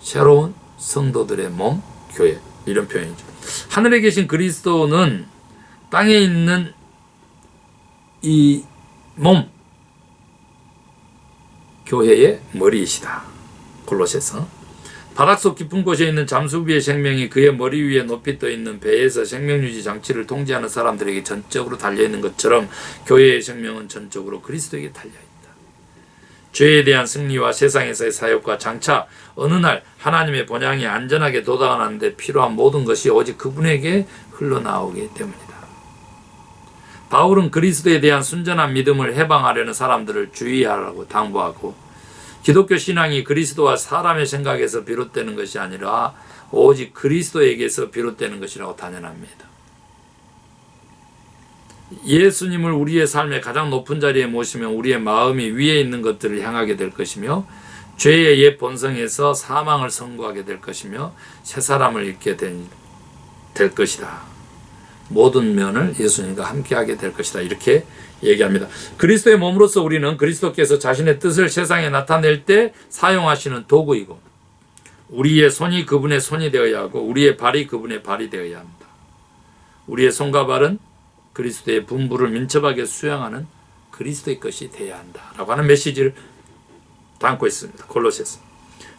새로운 성도들의 몸, 교회, 이런 표현이죠. 하늘에 계신 그리스도는 땅에 있는 이 몸, 교회의 머리이시다. 골로새서. 바닷속 깊은 곳에 있는 잠수부의 생명이 그의 머리 위에 높이 떠 있는 배에서 생명유지 장치를 통제하는 사람들에게 전적으로 달려있는 것처럼 교회의 생명은 전적으로 그리스도에게 달려있다. 죄에 대한 승리와 세상에서의 사역과 장차 어느 날 하나님의 본향에 안전하게 도달하는 데 필요한 모든 것이 오직 그분에게 흘러나오기 때문이다. 바울은 그리스도에 대한 순전한 믿음을 해방하려는 사람들을 주의하라고 당부하고, 기독교 신앙이 그리스도와 사람의 생각에서 비롯되는 것이 아니라 오직 그리스도에게서 비롯되는 것이라고 단언합니다. 예수님을 우리의 삶의 가장 높은 자리에 모시면 우리의 마음이 위에 있는 것들을 향하게 될 것이며, 죄의 옛 본성에서 사망을 선고하게 될 것이며, 새 사람을 입게 될 것이다. 모든 면을 예수님과 함께하게 될 것이다. 이렇게 얘기합니다. 그리스도의 몸으로서 우리는 그리스도께서 자신의 뜻을 세상에 나타낼 때 사용하시는 도구이고, 우리의 손이 그분의 손이 되어야 하고 우리의 발이 그분의 발이 되어야 합니다. 우리의 손과 발은 그리스도의 분부를 민첩하게 수행하는 그리스도의 것이 되어야 한다라고 하는 메시지를 담고 있습니다. 골로새서.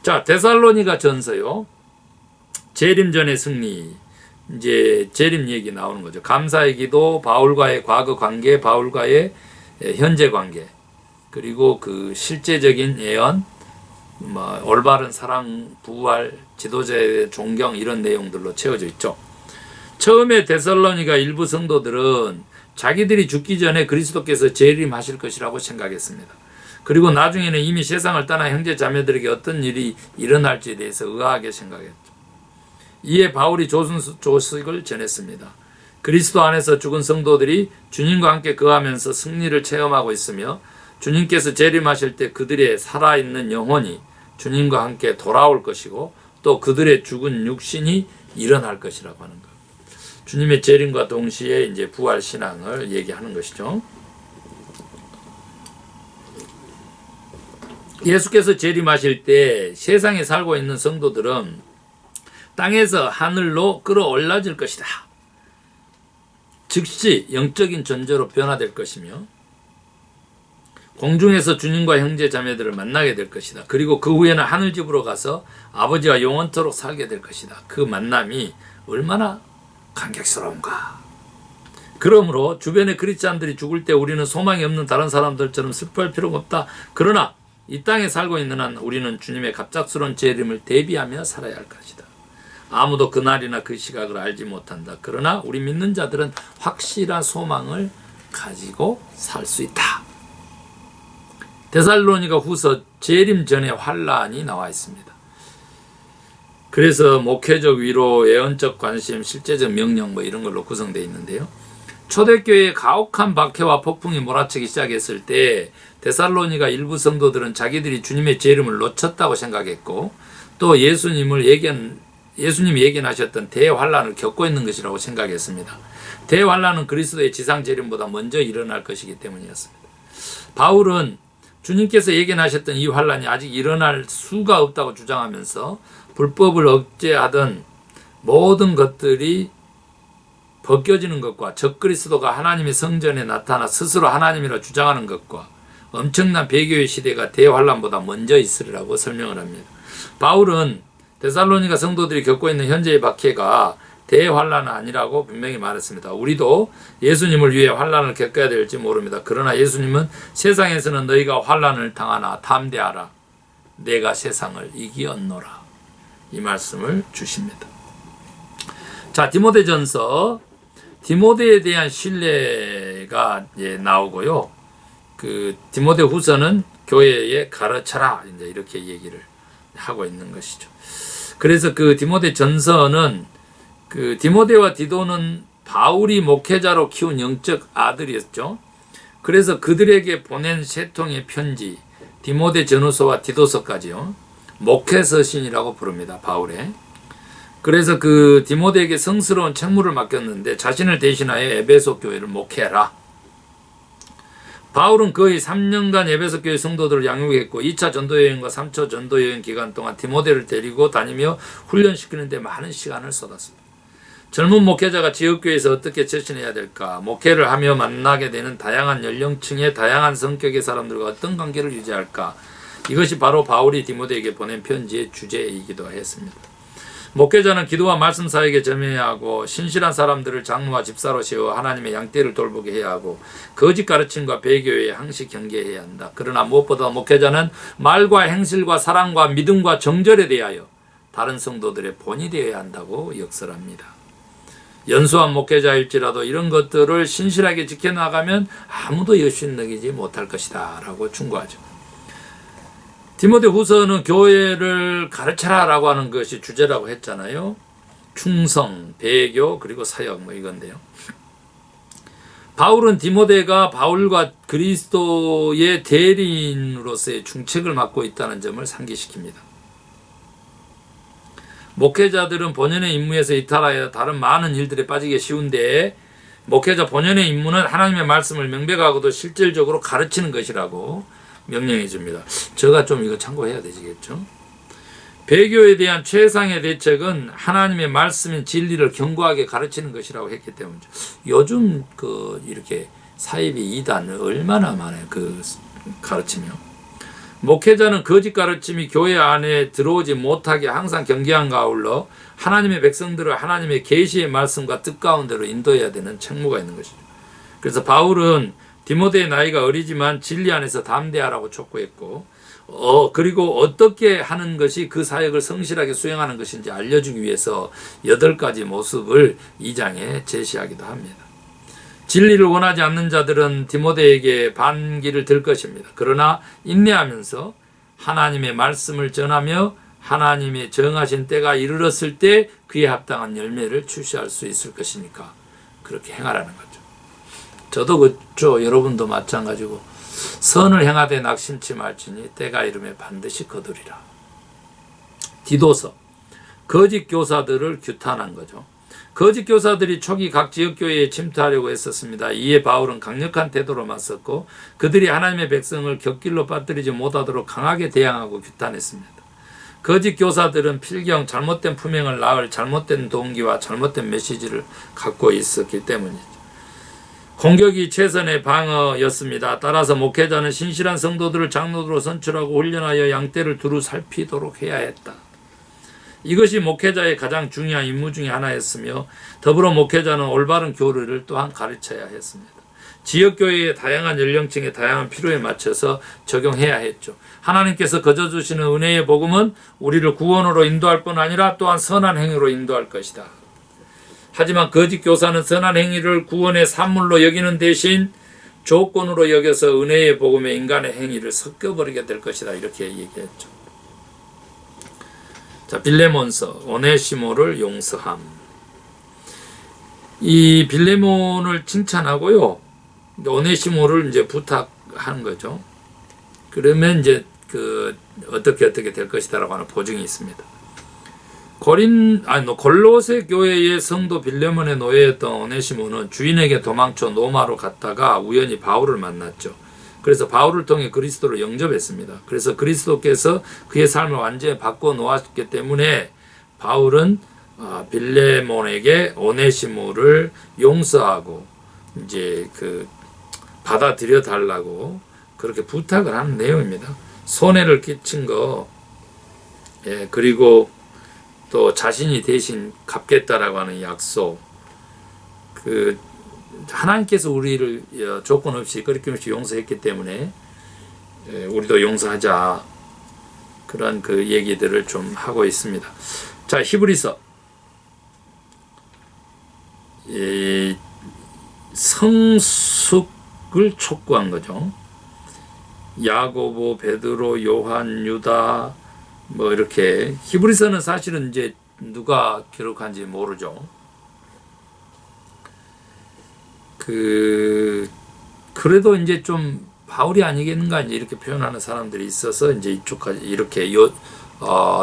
자, 데살로니가 전서요. 재림전의 승리. 이제 재림 얘기 나오는 거죠. 감사의 기도, 바울과의 과거 관계, 바울과의 현재 관계, 그리고 그 실제적인 예언, 올바른 사랑, 부활, 지도자의 존경, 이런 내용들로 채워져 있죠. 처음에 데살로니가 일부 성도들은 자기들이 죽기 전에 그리스도께서 재림하실 것이라고 생각했습니다. 그리고 나중에는 이미 세상을 떠나 형제 자매들에게 어떤 일이 일어날지에 대해서 의아하게 생각했죠. 이에 바울이 조식을 전했습니다. 그리스도 안에서 죽은 성도들이 주님과 함께 거하면서 승리를 체험하고 있으며, 주님께서 재림하실 때 그들의 살아있는 영혼이 주님과 함께 돌아올 것이고, 또 그들의 죽은 육신이 일어날 것이라고 하는 것. 주님의 재림과 동시에 이제 부활 신앙을 얘기하는 것이죠. 예수께서 재림하실 때 세상에 살고 있는 성도들은 땅에서 하늘로 끌어올라질 것이다. 즉시 영적인 존재로 변화될 것이며, 공중에서 주님과 형제 자매들을 만나게 될 것이다. 그리고 그 후에는 하늘집으로 가서 아버지와 영원토록 살게 될 것이다. 그 만남이 얼마나 감격스러운가. 그러므로 주변의 크리스찬들이 죽을 때 우리는 소망이 없는 다른 사람들처럼 슬퍼할 필요가 없다. 그러나 이 땅에 살고 있는 한 우리는 주님의 갑작스러운 재림을 대비하며 살아야 할 것이다. 아무도 그날이나 그 시각을 알지 못한다. 그러나 우리 믿는 자들은 확실한 소망을 가지고 살 수 있다. 데살로니가 후서 재림 전의 환란이 나와 있습니다. 그래서 목회적 위로, 예언적 관심, 실제적 명령 뭐 이런 걸로 구성되어 있는데요. 초대교회의 가혹한 박해와 폭풍이 몰아치기 시작했을 때 데살로니가 일부 성도들은 자기들이 주님의 재림을 놓쳤다고 생각했고, 또 예수님이 예견하셨던 대환란을 겪고 있는 것이라고 생각했습니다. 대환란은 그리스도의 지상 재림보다 먼저 일어날 것이기 때문이었습니다. 바울은 주님께서 예견하셨던 이 환란이 아직 일어날 수가 없다고 주장하면서 불법을 억제하던 모든 것들이 벗겨지는 것과 적그리스도가 하나님의 성전에 나타나 스스로 하나님이라 주장하는 것과 엄청난 배교의 시대가 대환란보다 먼저 있으리라고 설명을 합니다. 바울은 데살로니가 성도들이 겪고 있는 현재의 박해가 대환란은 아니라고 분명히 말했습니다. 우리도 예수님을 위해 환란을 겪어야 될지 모릅니다. 그러나 예수님은 세상에서는 너희가 환란을 당하나 담대하라. 내가 세상을 이기었노라. 이 말씀을 주십니다. 자, 디모데전서, 디모데에 대한 신뢰가 나오고요. 그 디모데 후서는 교회에 가르쳐라, 이제 이렇게 얘기를 하고 있는 것이죠. 그래서 그 디모데 전서는 그 디모데와 디도는 바울이 목회자로 키운 영적 아들이었죠. 그래서 그들에게 보낸 세 통의 편지, 디모데 전후서와 디도서까지요. 목회서신이라고 부릅니다. 바울의. 그래서 그 디모데에게 성스러운 책무를 맡겼는데 자신을 대신하여 에베소 교회를 목회하라. 바울은 거의 3년간 에베소 교회 성도들을 양육했고 2차 전도여행과 3차 전도여행 기간 동안 디모데를 데리고 다니며 훈련시키는 데 많은 시간을 쏟았습니다. 젊은 목회자가 지역교회에서 어떻게 처신해야 될까? 목회를 하며 만나게 되는 다양한 연령층의 다양한 성격의 사람들과 어떤 관계를 유지할까? 이것이 바로 바울이 디모데에게 보낸 편지의 주제이기도 했습니다. 목회자는 기도와 말씀 사역에 전해야 하고 신실한 사람들을 장로와 집사로 세워 하나님의 양떼를 돌보게 해야 하고 거짓 가르침과 배교에 항시 경계해야 한다. 그러나 무엇보다 목회자는 말과 행실과 사랑과 믿음과 정절에 대하여 다른 성도들의 본이 되어야 한다고 역설합니다. 연수한 목회자일지라도 이런 것들을 신실하게 지켜나가면 아무도 여신너기지 못할 것이다 라고 충고하죠. 디모데 후서는 교회를 가르쳐라 라고 하는 것이 주제라고 했잖아요. 충성, 배교, 그리고 사역 뭐 이건데요. 바울은 디모데가 바울과 그리스도의 대리인으로서의 중책을 맡고 있다는 점을 상기시킵니다. 목회자들은 본연의 임무에서 이탈하여 다른 많은 일들에 빠지기 쉬운데 목회자 본연의 임무는 하나님의 말씀을 명백하고도 실질적으로 가르치는 것이라고 명령해 줍니다. 제가 좀 이거 참고해야 되겠죠. 배교에 대한 최상의 대책은 하나님의 말씀인 진리를 견고하게 가르치는 것이라고 했기 때문이죠. 요즘 이렇게 사이비 이단 얼마나 많아요. 가르치며. 목회자는 거짓 가르침이 교회 안에 들어오지 못하게 항상 경계함과 아울러 하나님의 백성들을 하나님의 계시의 말씀과 뜻 가운데로 인도해야 되는 책무가 있는 것이죠. 그래서 바울은 디모데의 나이가 어리지만 진리 안에서 담대하라고 촉구했고 그리고 어떻게 하는 것이 그 사역을 성실하게 수행하는 것인지 알려주기 위해서 8가지 모습을 2장에 제시하기도 합니다. 진리를 원하지 않는 자들은 디모데에게 반기를 들 것입니다. 그러나 인내하면서 하나님의 말씀을 전하며 하나님의 정하신 때가 이르렀을 때 그에 합당한 열매를 출시할 수 있을 것이니까 그렇게 행하라는 거죠. 저도 그렇죠. 여러분도 마찬가지고 선을 행하되 낙심치 말지니 때가 이르면 반드시 거두리라. 디도서, 거짓 교사들을 규탄한 거죠. 거짓 교사들이 초기 각 지역교회에 침투하려고 했었습니다. 이에 바울은 강력한 태도로 맞섰고 그들이 하나님의 백성을 곁길로 빠뜨리지 못하도록 강하게 대항하고 규탄했습니다. 거짓 교사들은 필경 잘못된 품행을 낳을 잘못된 동기와 잘못된 메시지를 갖고 있었기 때문이죠. 공격이 최선의 방어였습니다. 따라서 목회자는 신실한 성도들을 장로로 선출하고 훈련하여 양떼를 두루 살피도록 해야 했다. 이것이 목회자의 가장 중요한 임무 중에 하나였으며 더불어 목회자는 올바른 교리를 또한 가르쳐야 했습니다. 지역교회의 다양한 연령층의 다양한 필요에 맞춰서 적용해야 했죠. 하나님께서 거저 주시는 은혜의 복음은 우리를 구원으로 인도할 뿐 아니라 또한 선한 행위로 인도할 것이다. 하지만 거짓 교사는 선한 행위를 구원의 산물로 여기는 대신 조건으로 여겨서 은혜의 복음에 인간의 행위를 섞어버리게 될 것이다. 이렇게 얘기했죠. 자, 빌레몬서 오네시모를 용서함. 이 빌레몬을 칭찬하고요. 오네시모를 이제 부탁하는 거죠. 그러면 이제 어떻게 될 것이다라고 하는 보증이 있습니다. 골로새 교회의 성도 빌레몬의 노예였던 오네시모는 주인에게 도망쳐 로마로 갔다가 우연히 바울을 만났죠. 그래서 바울을 통해 그리스도를 영접했습니다. 그래서 그리스도께서 그의 삶을 완전히 바꿔 놓았기 때문에 바울은 빌레몬에게 오네시모를 용서하고 이제 받아들여 달라고 그렇게 부탁을 하는 내용입니다. 손해를 끼친 거, 그리고 또 자신이 대신 갚겠다라고 하는 약속, 하나님께서 우리를 조건 없이 거리낌 없이 용서했기 때문에 우리도 용서하자, 그런 얘기들을 좀 하고 있습니다. 자, 히브리서 성숙을 촉구한 거죠. 야고보, 베드로, 요한, 유다 이렇게. 히브리서는 사실은 이제 누가 기록한지 모르죠. 그래도 이제 좀 바울이 아니겠는가 이제 이렇게 표현하는 사람들이 있어서 이제 이쪽까지 이렇게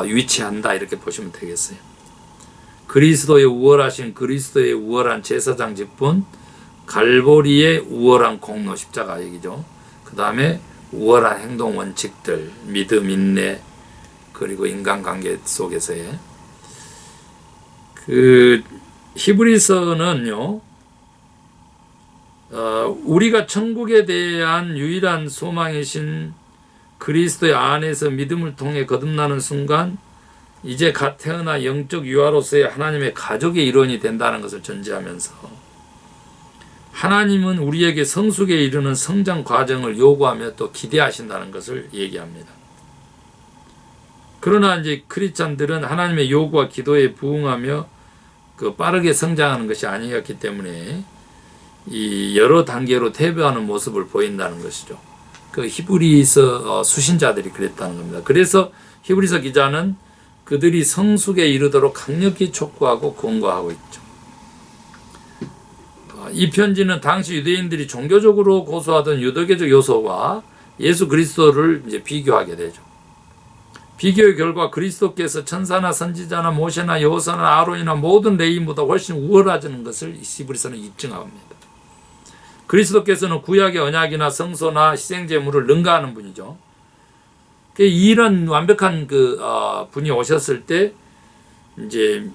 위치한다 이렇게 보시면 되겠어요. 그리스도의 우월한 제사장 직분, 갈보리의 우월한 공로 십자가 얘기죠. 그 다음에 우월한 행동 원칙들, 믿음, 인내, 그리고 인간관계 속에서의 히브리서는요, 우리가 천국에 대한 유일한 소망이신 그리스도의 안에서 믿음을 통해 거듭나는 순간 이제 갓 태어나 영적 유아로서의 하나님의 가족의 일원이 된다는 것을 전제하면서 하나님은 우리에게 성숙에 이르는 성장 과정을 요구하며 또 기대하신다는 것을 얘기합니다. 그러나 이제 크리스찬들은 하나님의 요구와 기도에 부응하며 빠르게 성장하는 것이 아니었기 때문에 이 여러 단계로 퇴보하는 모습을 보인다는 것이죠. 히브리서 수신자들이 그랬다는 겁니다. 그래서 히브리서 기자는 그들이 성숙에 이르도록 강력히 촉구하고 권고하고 있죠. 이 편지는 당시 유대인들이 종교적으로 고수하던 유대교적 요소와 예수 그리스도를 이제 비교하게 되죠. 비교의 결과 그리스도께서 천사나 선지자나 모세나 여호사나 아론이나 모든 레위인보다 훨씬 우월하다는 것을 히브리서는 입증합니다. 그리스도께서는 구약의 언약이나 성소나 희생제물을 능가하는 분이죠. 이런 완벽한 분이 오셨을 때 이제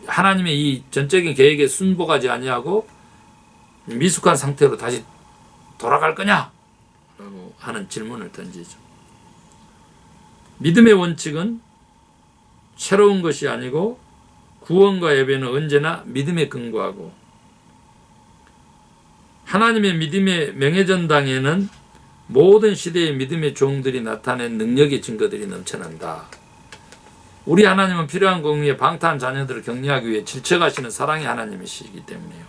하나님의 이 전적인 계획에 순복하지 아니하고 미숙한 상태로 다시 돌아갈 거냐? 라고 하는 질문을 던지죠. 믿음의 원칙은 새로운 것이 아니고 구원과 예배는 언제나 믿음에 근거하고 하나님의 믿음의 명예전당에는 모든 시대의 믿음의 종들이 나타낸 능력의 증거들이 넘쳐난다. 우리 하나님은 필요한 공의에 방탕한 자녀들을 격려하기 위해 질척하시는 사랑의 하나님이시기 때문에요.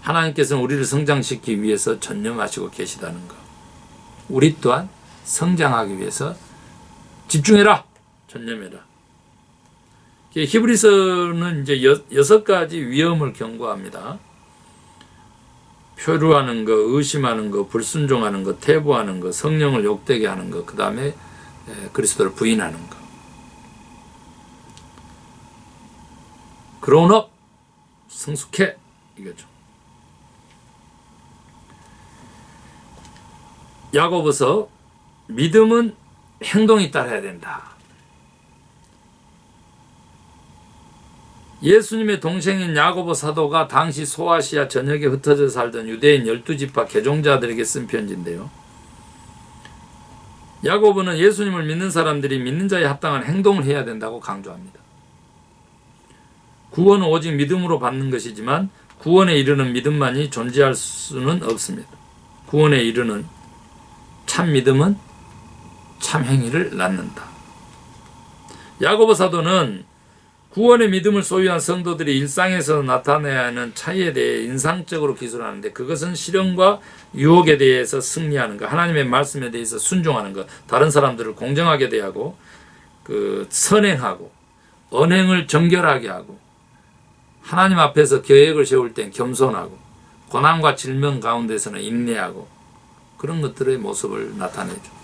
하나님께서는 우리를 성장시키기 위해서 전념하시고 계시다는 것. 우리 또한 성장하기 위해서 집중해라, 전념해라. 히브리서는 이제 6가지 위험을 경고합니다. 표류하는 것, 의심하는 것, 불순종하는 것, 퇴보하는 것, 성령을 욕되게 하는 것, 그 다음에 그리스도를 부인하는 것. 그로운업, 성숙해, 이거죠. 야고보서 믿음은 행동이 따라야 된다. 예수님의 동생인 야고보 사도가 당시 소아시아 전역에 흩어져 살던 유대인 12지파 개종자들에게 쓴 편지인데요. 야고보는 예수님을 믿는 사람들이 믿는 자에 합당한 행동을 해야 된다고 강조합니다. 구원은 오직 믿음으로 받는 것이지만 구원에 이르는 믿음만이 존재할 수는 없습니다. 구원에 이르는 참 믿음은 참 행위를 낳는다. 야고보 사도는 구원의 믿음을 소유한 성도들이 일상에서 나타내야 하는 차이에 대해 인상적으로 기술하는데, 그것은 시련과 유혹에 대해서 승리하는 것, 하나님의 말씀에 대해서 순종하는 것, 다른 사람들을 공정하게 대하고 그 선행하고 언행을 정결하게 하고 하나님 앞에서 계획을 세울 땐 겸손하고 고난과 질병 가운데서는 인내하고 그런 것들의 모습을 나타내죠.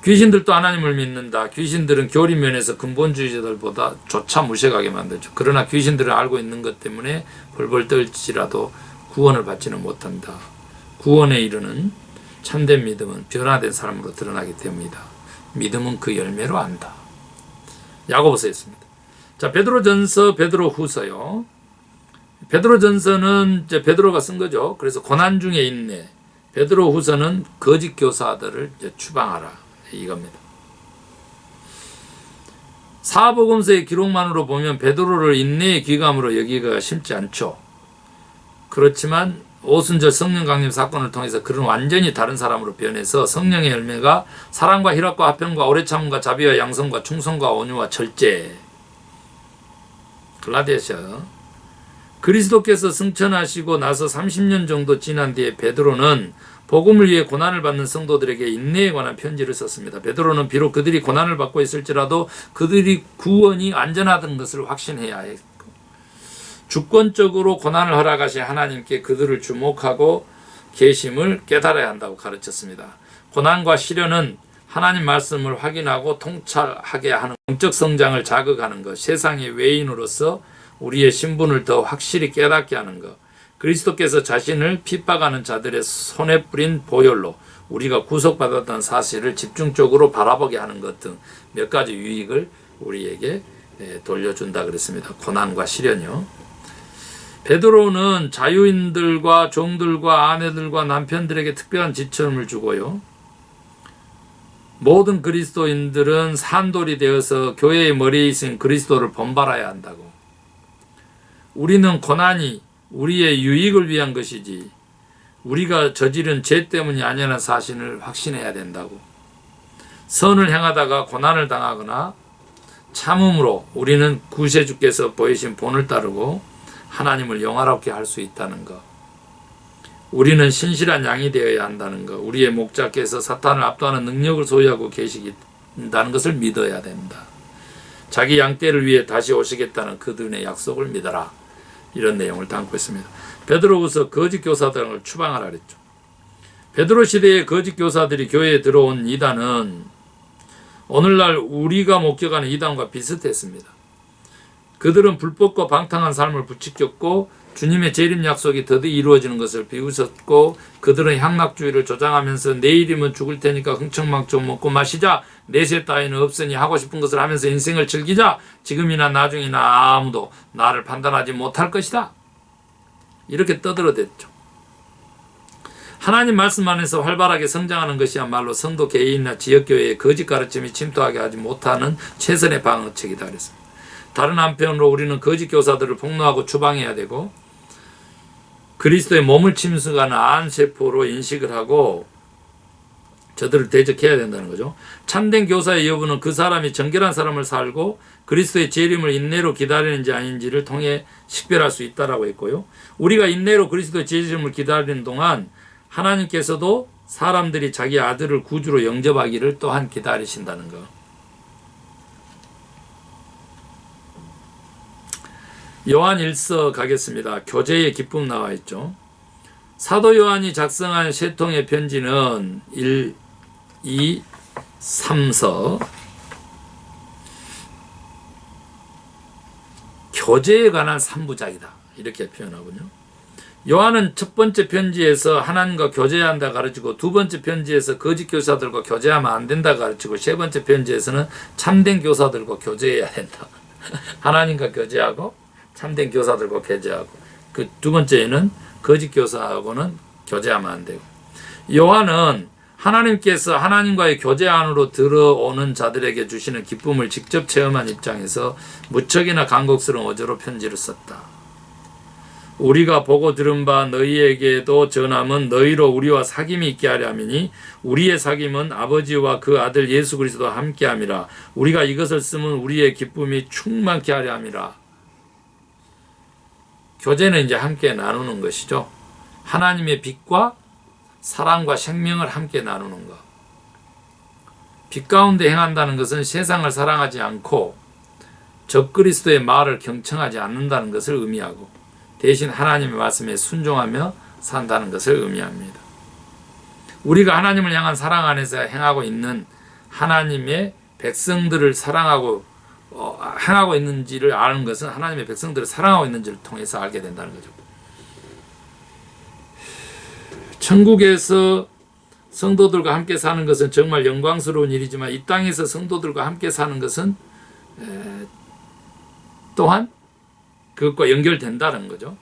귀신들도 하나님을 믿는다. 귀신들은 교리 면에서 근본주의자들보다 조차 무색하게 만들죠. 그러나 귀신들은 알고 있는 것 때문에 벌벌 떨지라도 구원을 받지는 못한다. 구원에 이르는 참된 믿음은 변화된 사람으로 드러나게 됩니다. 믿음은 그 열매로 안다. 야고보서였습니다. 자, 베드로전서, 베드로후서요. 베드로전서는 이제 베드로가 쓴 거죠. 그래서 고난 중에 인내. 베드로후서는 거짓 교사들을 이제 추방하라. 이겁니다. 사복음서의 기록만으로 보면 베드로를 인내의 귀감으로 여기기가 쉽지 않죠. 그렇지만 오순절 성령 강림 사건을 통해서 그런 완전히 다른 사람으로 변해서 성령의 열매가 사랑과 희락과 화평과 오래 참음과 자비와 양성과 충성과 온유와 절제. 글라디아서. 그리스도께서 승천하시고 나서 30년 정도 지난 뒤에 베드로는 복음을 위해 고난을 받는 성도들에게 인내에 관한 편지를 썼습니다. 베드로는 비록 그들이 고난을 받고 있을지라도 그들이 구원이 안전하던 것을 확신해야 했고 주권적으로 고난을 허락하신 하나님께 그들을 주목하고 계심을 깨달아야 한다고 가르쳤습니다. 고난과 시련은 하나님 말씀을 확인하고 통찰하게 하는 영적 성장을 자극하는 것, 세상의 외인으로서 우리의 신분을 더 확실히 깨닫게 하는 것, 그리스도께서 자신을 핍박하는 자들의 손에 뿌린 보혈로 우리가 구속받았다는 사실을 집중적으로 바라보게 하는 것 등 몇 가지 유익을 우리에게 돌려준다 그랬습니다. 고난과 시련이요. 베드로는 자유인들과 종들과 아내들과 남편들에게 특별한 지침을 주고요. 모든 그리스도인들은 산돌이 되어서 교회의 머리에 있은 그리스도를 본받아야 한다고. 우리는 고난이 우리의 유익을 위한 것이지 우리가 저지른 죄 때문이 아니라는 사실을 확신해야 된다고. 선을 행하다가 고난을 당하거나 참음으로 우리는 구세주께서 보이신 본을 따르고 하나님을 영화롭게 할 수 있다는 것. 우리는 신실한 양이 되어야 한다는 것. 우리의 목자께서 사탄을 압도하는 능력을 소유하고 계시다는 것을 믿어야 된다. 자기 양떼를 위해 다시 오시겠다는 그분의 약속을 믿어라. 이런 내용을 담고 있습니다. 베드로후서 거짓 교사들을 추방하라 그랬죠. 베드로 시대의 거짓 교사들이 교회에 들어온 이단은 오늘날 우리가 목격하는 이단과 비슷했습니다. 그들은 불법과 방탕한 삶을 부추겼고 주님의 재림 약속이 더디 이루어지는 것을 비웃었고 그들은 향락주의를 조장하면서 내일이면 죽을 테니까 흥청망청 먹고 마시자, 내세 따위는 없으니 하고 싶은 것을 하면서 인생을 즐기자, 지금이나 나중이나 아무도 나를 판단하지 못할 것이다. 이렇게 떠들어댔죠. 하나님 말씀 안에서 활발하게 성장하는 것이야말로 성도 개인이나 지역교회의 거짓 가르침이 침투하게 하지 못하는 최선의 방어책이다 그랬습니다. 다른 한편으로 우리는 거짓 교사들을 폭로하고 추방해야 되고 그리스도의 몸을 침수하는 안세포로 인식을 하고 저들을 대적해야 된다는 거죠. 참된 교사의 여부는 그 사람이 정결한 사람을 살고 그리스도의 재림을 인내로 기다리는지 아닌지를 통해 식별할 수 있다라고 했고요. 우리가 인내로 그리스도의 재림을 기다리는 동안 하나님께서도 사람들이 자기 아들을 구주로 영접하기를 또한 기다리신다는 것. 요한 1서 가겠습니다. 교제의 기쁨 나와 있죠. 사도 요한이 작성한 세 통의 편지는 1, 2, 3서 교제에 관한 3부작이다. 이렇게 표현하군요. 요한은 첫 번째 편지에서 하나님과 교제한다 가르치고 두 번째 편지에서 거짓 교사들과 교제하면 안 된다 가르치고 세 번째 편지에서는 참된 교사들과 교제해야 된다. 하나님과 교제하고 참된 교사들과 교제하고 그 두 번째는 거짓 교사하고는 교제하면 안 되고 요한은 하나님께서 하나님과의 교제 안으로 들어오는 자들에게 주시는 기쁨을 직접 체험한 입장에서 무척이나 간곡스러운 어조로 편지를 썼다. 우리가 보고 들은 바 너희에게도 전함은 너희로 우리와 사귐이 있게 하려 함이니 우리의 사귐은 아버지와 그 아들 예수 그리스도와 함께 함이라. 우리가 이것을 쓰면 우리의 기쁨이 충만케 하려 함이라. 교제는 이제 함께 나누는 것이죠. 하나님의 빛과 사랑과 생명을 함께 나누는 것. 빛 가운데 행한다는 것은 세상을 사랑하지 않고 적그리스도의 말을 경청하지 않는다는 것을 의미하고 대신 하나님의 말씀에 순종하며 산다는 것을 의미합니다. 우리가 하나님을 향한 사랑 안에서 행하고 있는 하나님의 백성들을 사랑하고 행하고 있는지를 아는 것은 하나님의 백성들을 사랑하고 있는지를 통해서 알게 된다는 거죠. 천국에서 성도들과 함께 사는 것은 정말 영광스러운 일이지만 이 땅에서 성도들과 함께 사는 것은 또한 그것과 연결된다는 거죠.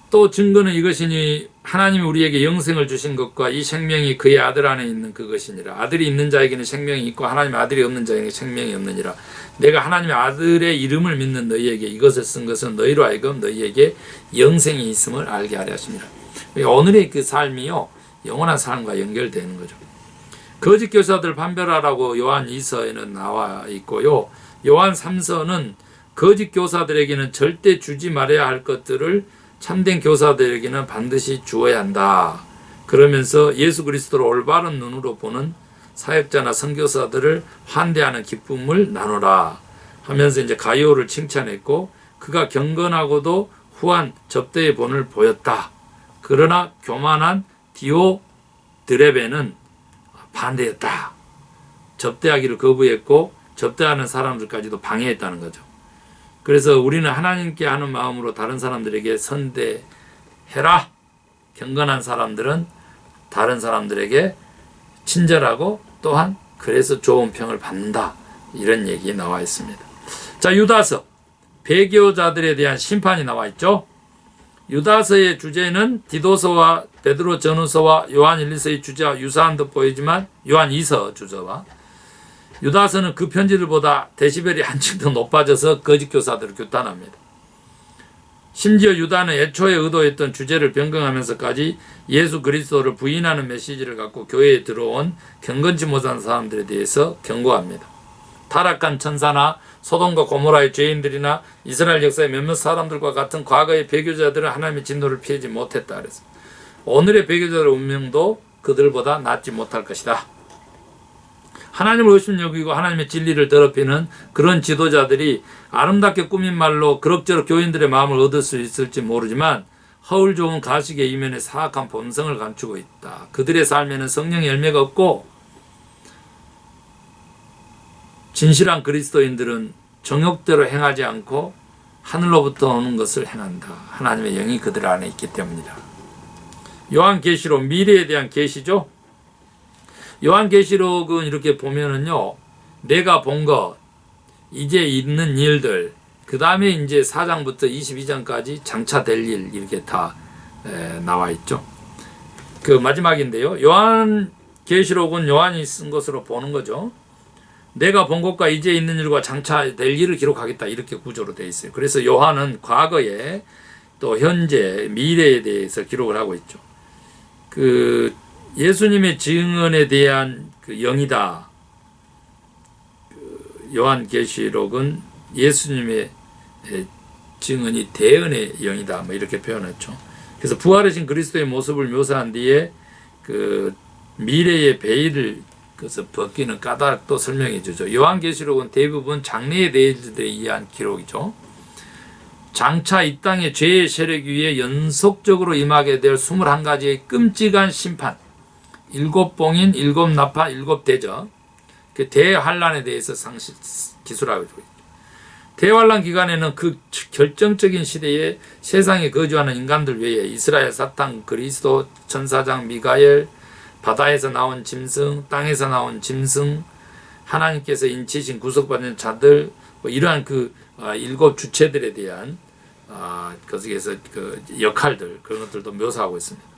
또 증거는 이것이니 하나님이 우리에게 영생을 주신 것과 이 생명이 그의 아들 안에 있는 그것이니라. 아들이 있는 자에게는 생명이 있고 하나님의 아들이 없는 자에게는 생명이 없느니라. 내가 하나님의 아들의 이름을 믿는 너희에게 이것을 쓴 것은 너희로 하여금 너희에게 영생이 있음을 알게 하려 하십니다. 오늘의 그 삶이요 영원한 삶과 연결되는 거죠. 거짓 교사들 판별하라고 요한 2서에는 나와 있고요. 요한 3서는 거짓 교사들에게는 절대 주지 말아야 할 것들을 참된 교사들에게는 반드시 주어야 한다. 그러면서 예수 그리스도를 올바른 눈으로 보는 사역자나 선교사들을 환대하는 기쁨을 나누라 하면서 이제 가이오를 칭찬했고 그가 경건하고도 후한 접대의 본을 보였다. 그러나 교만한 디오드레베는 반대했다. 접대하기를 거부했고 접대하는 사람들까지도 방해했다는 거죠. 그래서 우리는 하나님께 하는 마음으로 다른 사람들에게 선대해라. 경건한 사람들은 다른 사람들에게 친절하고 또한 그래서 좋은 평을 받는다. 이런 얘기 나와 있습니다. 자, 유다서 배교자들에 대한 심판이 나와 있죠. 유다서의 주제는 디도서와 베드로 전후서와 요한 1~2서의 주제와 유사한 듯 보이지만 요한 2서 주제와 유다서는 그 편지들보다 데시벨이 한층 더 높아져서 거짓 교사들을 규탄합니다. 심지어 유다는 애초에 의도했던 주제를 변경하면서까지 예수 그리스도를 부인하는 메시지를 갖고 교회에 들어온 경건치 못한 사람들에 대해서 경고합니다. 타락한 천사나 소돔과 고모라의 죄인들이나 이스라엘 역사의 몇몇 사람들과 같은 과거의 배교자들은 하나님의 진노를 피하지 못했다 그래서 오늘의 배교자들의 운명도 그들보다 낫지 못할 것이다. 하나님을 의심 여기고 하나님의 진리를 더럽히는 그런 지도자들이 아름답게 꾸민 말로 그럭저럭 교인들의 마음을 얻을 수 있을지 모르지만 허울 좋은 가식의 이면에 사악한 본성을 감추고 있다. 그들의 삶에는 성령의 열매가 없고 진실한 그리스도인들은 정욕대로 행하지 않고 하늘로부터 오는 것을 행한다. 하나님의 영이 그들 안에 있기 때문이다. 요한계시록 미래에 대한 계시죠. 요한계시록은 이렇게 보면은요, 내가 본 것, 이제 있는 일들, 그 다음에 이제 4장부터 22장까지 장차 될 일, 이렇게 다 나와 있죠. 그 마지막인데요. 요한계시록은 요한이 쓴 것으로 보는 거죠. 내가 본 것과 이제 있는 일과 장차 될 일을 기록하겠다. 이렇게 구조로 되어 있어요. 그래서 요한은 과거에 또 현재, 미래에 대해서 기록을 하고 있죠. 그 예수님의 증언에 대한 그 영이다. 그 요한계시록은 예수님의 증언이 대언의 영이다. 뭐 이렇게 표현했죠. 그래서 부활하신 그리스도의 모습을 묘사한 뒤에 그 미래의 베일을 그래서 벗기는 까닭도 설명해 주죠. 요한계시록은 대부분 장래에 대해서 이해한 기록이죠. 장차 이 땅의 죄의 세력 위에 연속적으로 임하게 될 21가지의 끔찍한 심판, 7봉인, 7나파, 7대적, 그 대환란에 대해서 기술하고 있죠. 대환란 기간에는 그 결정적인 시대에 세상에 거주하는 인간들 외에 이스라엘, 사탄, 그리스도, 천사장, 미가엘, 바다에서 나온 짐승, 땅에서 나온 짐승, 하나님께서 인치신 구속받는 자들, 뭐 이러한 그 7 주체들에 대한 거기에서 그 역할들 그런 것들도 묘사하고 있습니다.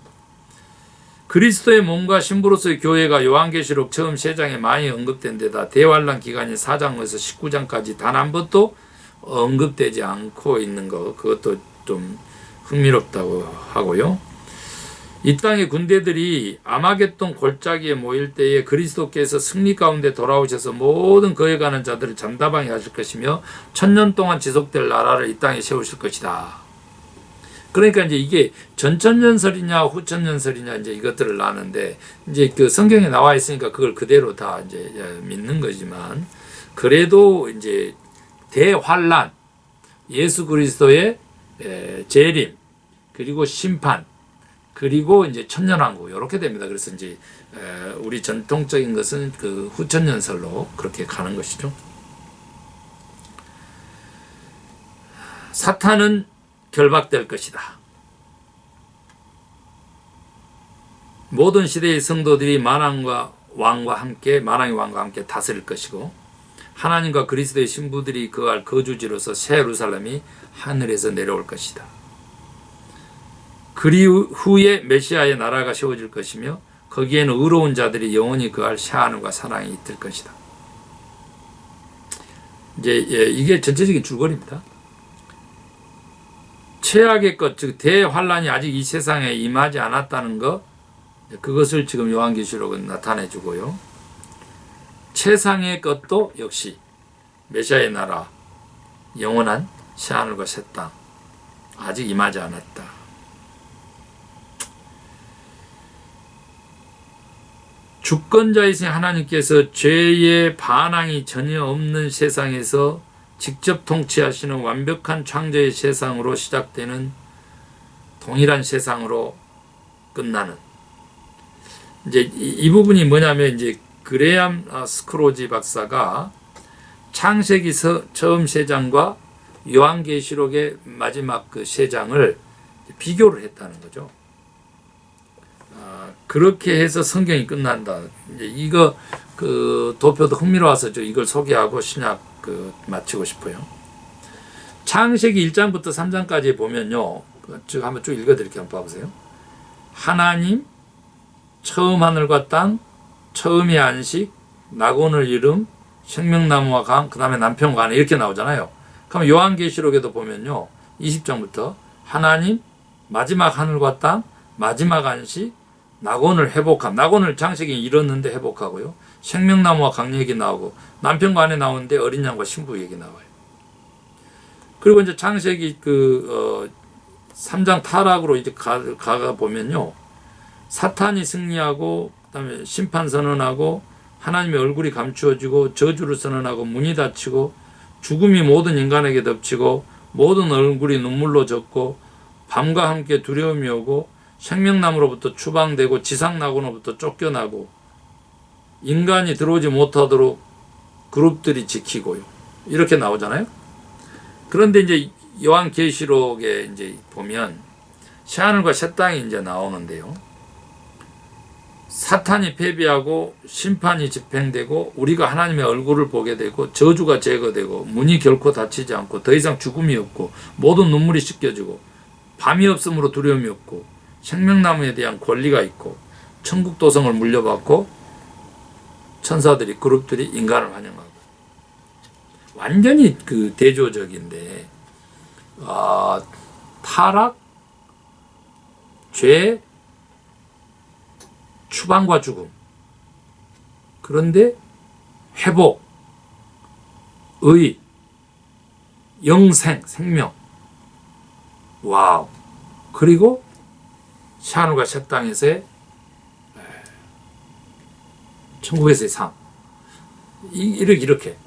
그리스도의 몸과 신부로서의 교회가 요한계시록 처음 3장에 많이 언급된 데다 대환란 기간인 4장에서 19장까지 단 한 번도 언급되지 않고 있는 거 그것도 좀 흥미롭다고 하고요. 이 땅의 군대들이 아마겟돈 골짜기에 모일 때에 그리스도께서 승리 가운데 돌아오셔서 모든 거에 가는 자들을 잠다방해 하실 것이며 1000년 동안 지속될 나라를 이 땅에 세우실 것이다. 그러니까 이제 이게 전천년설이냐 후천년설이냐 이제 이것들을 나누는데 이제 그 성경에 나와 있으니까 그걸 그대로 다 이제 믿는 거지만 그래도 이제 대환란, 예수 그리스도의 재림, 그리고 심판, 그리고 이제 천년왕국 이렇게 됩니다. 그래서 이제 우리 전통적인 것은 그 후천년설로 그렇게 가는 것이죠. 사탄은 결박될 것이다. 모든 시대의 성도들이 만왕의 왕과 함께 다스릴 것이고 하나님과 그리스도의 신부들이 거할 거주지로서 새 예루살렘이 하늘에서 내려올 것이다. 그리 후에 메시아의 나라가 세워질 것이며 거기에는 의로운 자들이 영원히 거할 새하늘과 사랑이 있을 것이다. 이제 이게 전체적인 줄거리입니다. 최악의 것, 즉 대환란이 아직 이 세상에 임하지 않았다는 것, 그것을 지금 요한계시록은 나타내 주고요. 최상의 것도 역시 메시아의 나라, 영원한 새하늘과 새 땅, 아직 임하지 않았다. 주권자이신 하나님께서 죄의 반항이 전혀 없는 세상에서 직접 통치하시는 완벽한 창조의 세상으로 시작되는 동일한 세상으로 끝나는, 이제 이 부분이 뭐냐면 이제 그레암 스크로지 박사가 창세기 처음 세 장과 요한계시록의 마지막 그 세 장을 비교를 했다는 거죠. 그렇게 해서 성경이 끝난다. 이제 이거 그 도표도 흥미로워서 이걸 소개하고 신약 마치고 싶어요. 창세기 1장부터 3장까지 보면요. 쭉 한번 쭉 읽어드릴게요. 한번 봐보세요. 하나님, 처음 하늘과 땅, 처음의 안식, 낙원을 이름, 생명나무와 강, 그 다음에 남편과 아내 이렇게 나오잖아요. 그럼 요한계시록에도 보면요. 20장부터 하나님, 마지막 하늘과 땅, 마지막 안식, 낙원을 회복함. 낙원을 창세기 잃었는데 회복하고요. 생명나무와 강 얘기 나오고 남편과 아내 나오는데 어린 양과 신부 얘기 나와요. 그리고 이제 창세기 3장 타락으로 이제 가가 보면요. 사탄이 승리하고 그다음에 심판 선언하고 하나님의 얼굴이 감추어지고 저주를 선언하고 문이 닫히고 죽음이 모든 인간에게 덮치고 모든 얼굴이 눈물로 젖고 밤과 함께 두려움이 오고 생명나무로부터 추방되고 지상낙원으로부터 쫓겨나고 인간이 들어오지 못하도록 그룹들이 지키고요. 이렇게 나오잖아요. 그런데 이제 요한계시록에 이제 보면 새하늘과 새 땅이 이제 나오는데요. 사탄이 패배하고 심판이 집행되고 우리가 하나님의 얼굴을 보게 되고 저주가 제거되고 문이 결코 닫히지 않고 더 이상 죽음이 없고 모든 눈물이 씻겨지고 밤이 없으므로 두려움이 없고 생명나무에 대한 권리가 있고 천국 도성을 물려받고 천사들이 그룹들이 인간을 환영하고 완전히 그 대조적인데 타락, 죄, 추방과 죽음, 그런데 회복, 의, 영생, 생명, 와우. 그리고 새하늘과 새 땅에서의 천국에서의 삶. 이렇게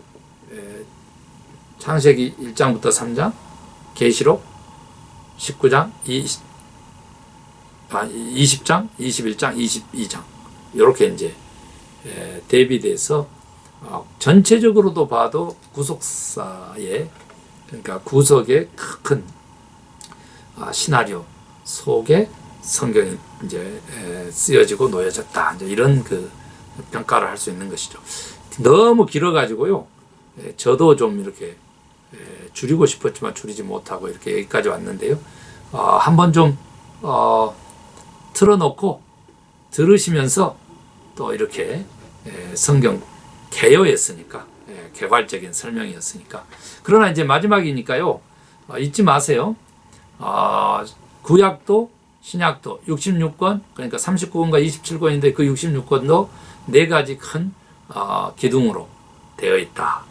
창세기 1장부터 3장, 계시록 19장, 20장, 21장, 22장 이렇게 이제 대비돼서 전체적으로도 봐도 구속사의, 그러니까 구속의 큰 시나리오 속에 성경이 이제 쓰여지고 놓여졌다. 이제 이런 그 평가를 할 수 있는 것이죠. 너무 길어가지고요. 저도 좀 이렇게 줄이고 싶었지만 줄이지 못하고 이렇게 여기까지 왔는데요. 한번 좀 틀어놓고 들으시면서 또 이렇게 성경 개요였으니까, 개괄적인 설명이었으니까. 그러나 이제 마지막이니까요. 잊지 마세요. 구약도 신약도 66권, 그러니까 39권과 27권인데 그 66권도 네 가지 큰 기둥으로 되어 있다.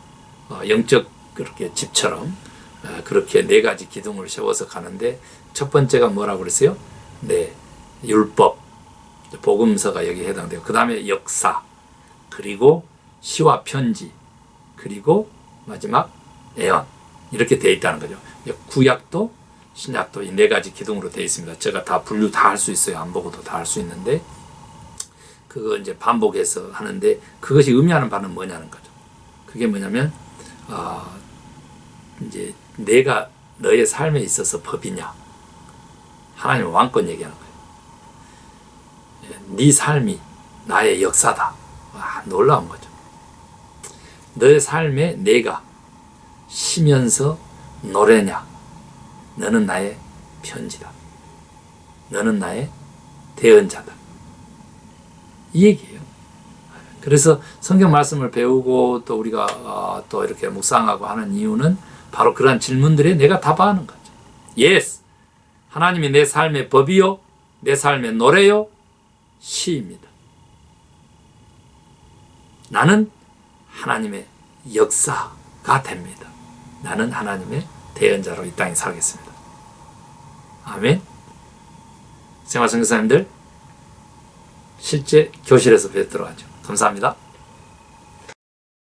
영적 그렇게 집처럼 그렇게 네 가지 기둥을 세워서 가는데 첫 번째가 뭐라고 그랬어요? 네, 율법, 복음서가 여기 해당돼요. 그 다음에 역사, 그리고 시와 편지, 그리고 마지막 예언, 이렇게 되어 있다는 거죠. 구약도 신약도 이 네 가지 기둥으로 되어 있습니다. 제가 다 분류 다 할 수 있어요. 안 보고도 다 할 수 있는데, 그거 이제 반복해서 하는데, 그것이 의미하는 바는 뭐냐는 거죠. 그게 뭐냐면, 이제 내가 너의 삶에 있어서 법이냐? 하나님의 왕권 얘기하는 거예요. 네 삶이 나의 역사다. 와, 놀라운 거죠. 너의 삶에 내가 쉬면서 노래냐? 너는 나의 편지다. 너는 나의 대언자다. 이 얘기예요. 그래서 성경 말씀을 배우고 또 우리가 또 이렇게 묵상하고 하는 이유는 바로 그러한 질문들에 내가 답하는 거죠. Yes. 하나님이 내 삶의 법이요, 내 삶의 노래요, 시입니다. 나는 하나님의 역사가 됩니다. 나는 하나님의 대언자로 이 땅에 살겠습니다. 아멘. 생활 선교사님들 실제 교실에서 뵙도록 하죠. 감사합니다.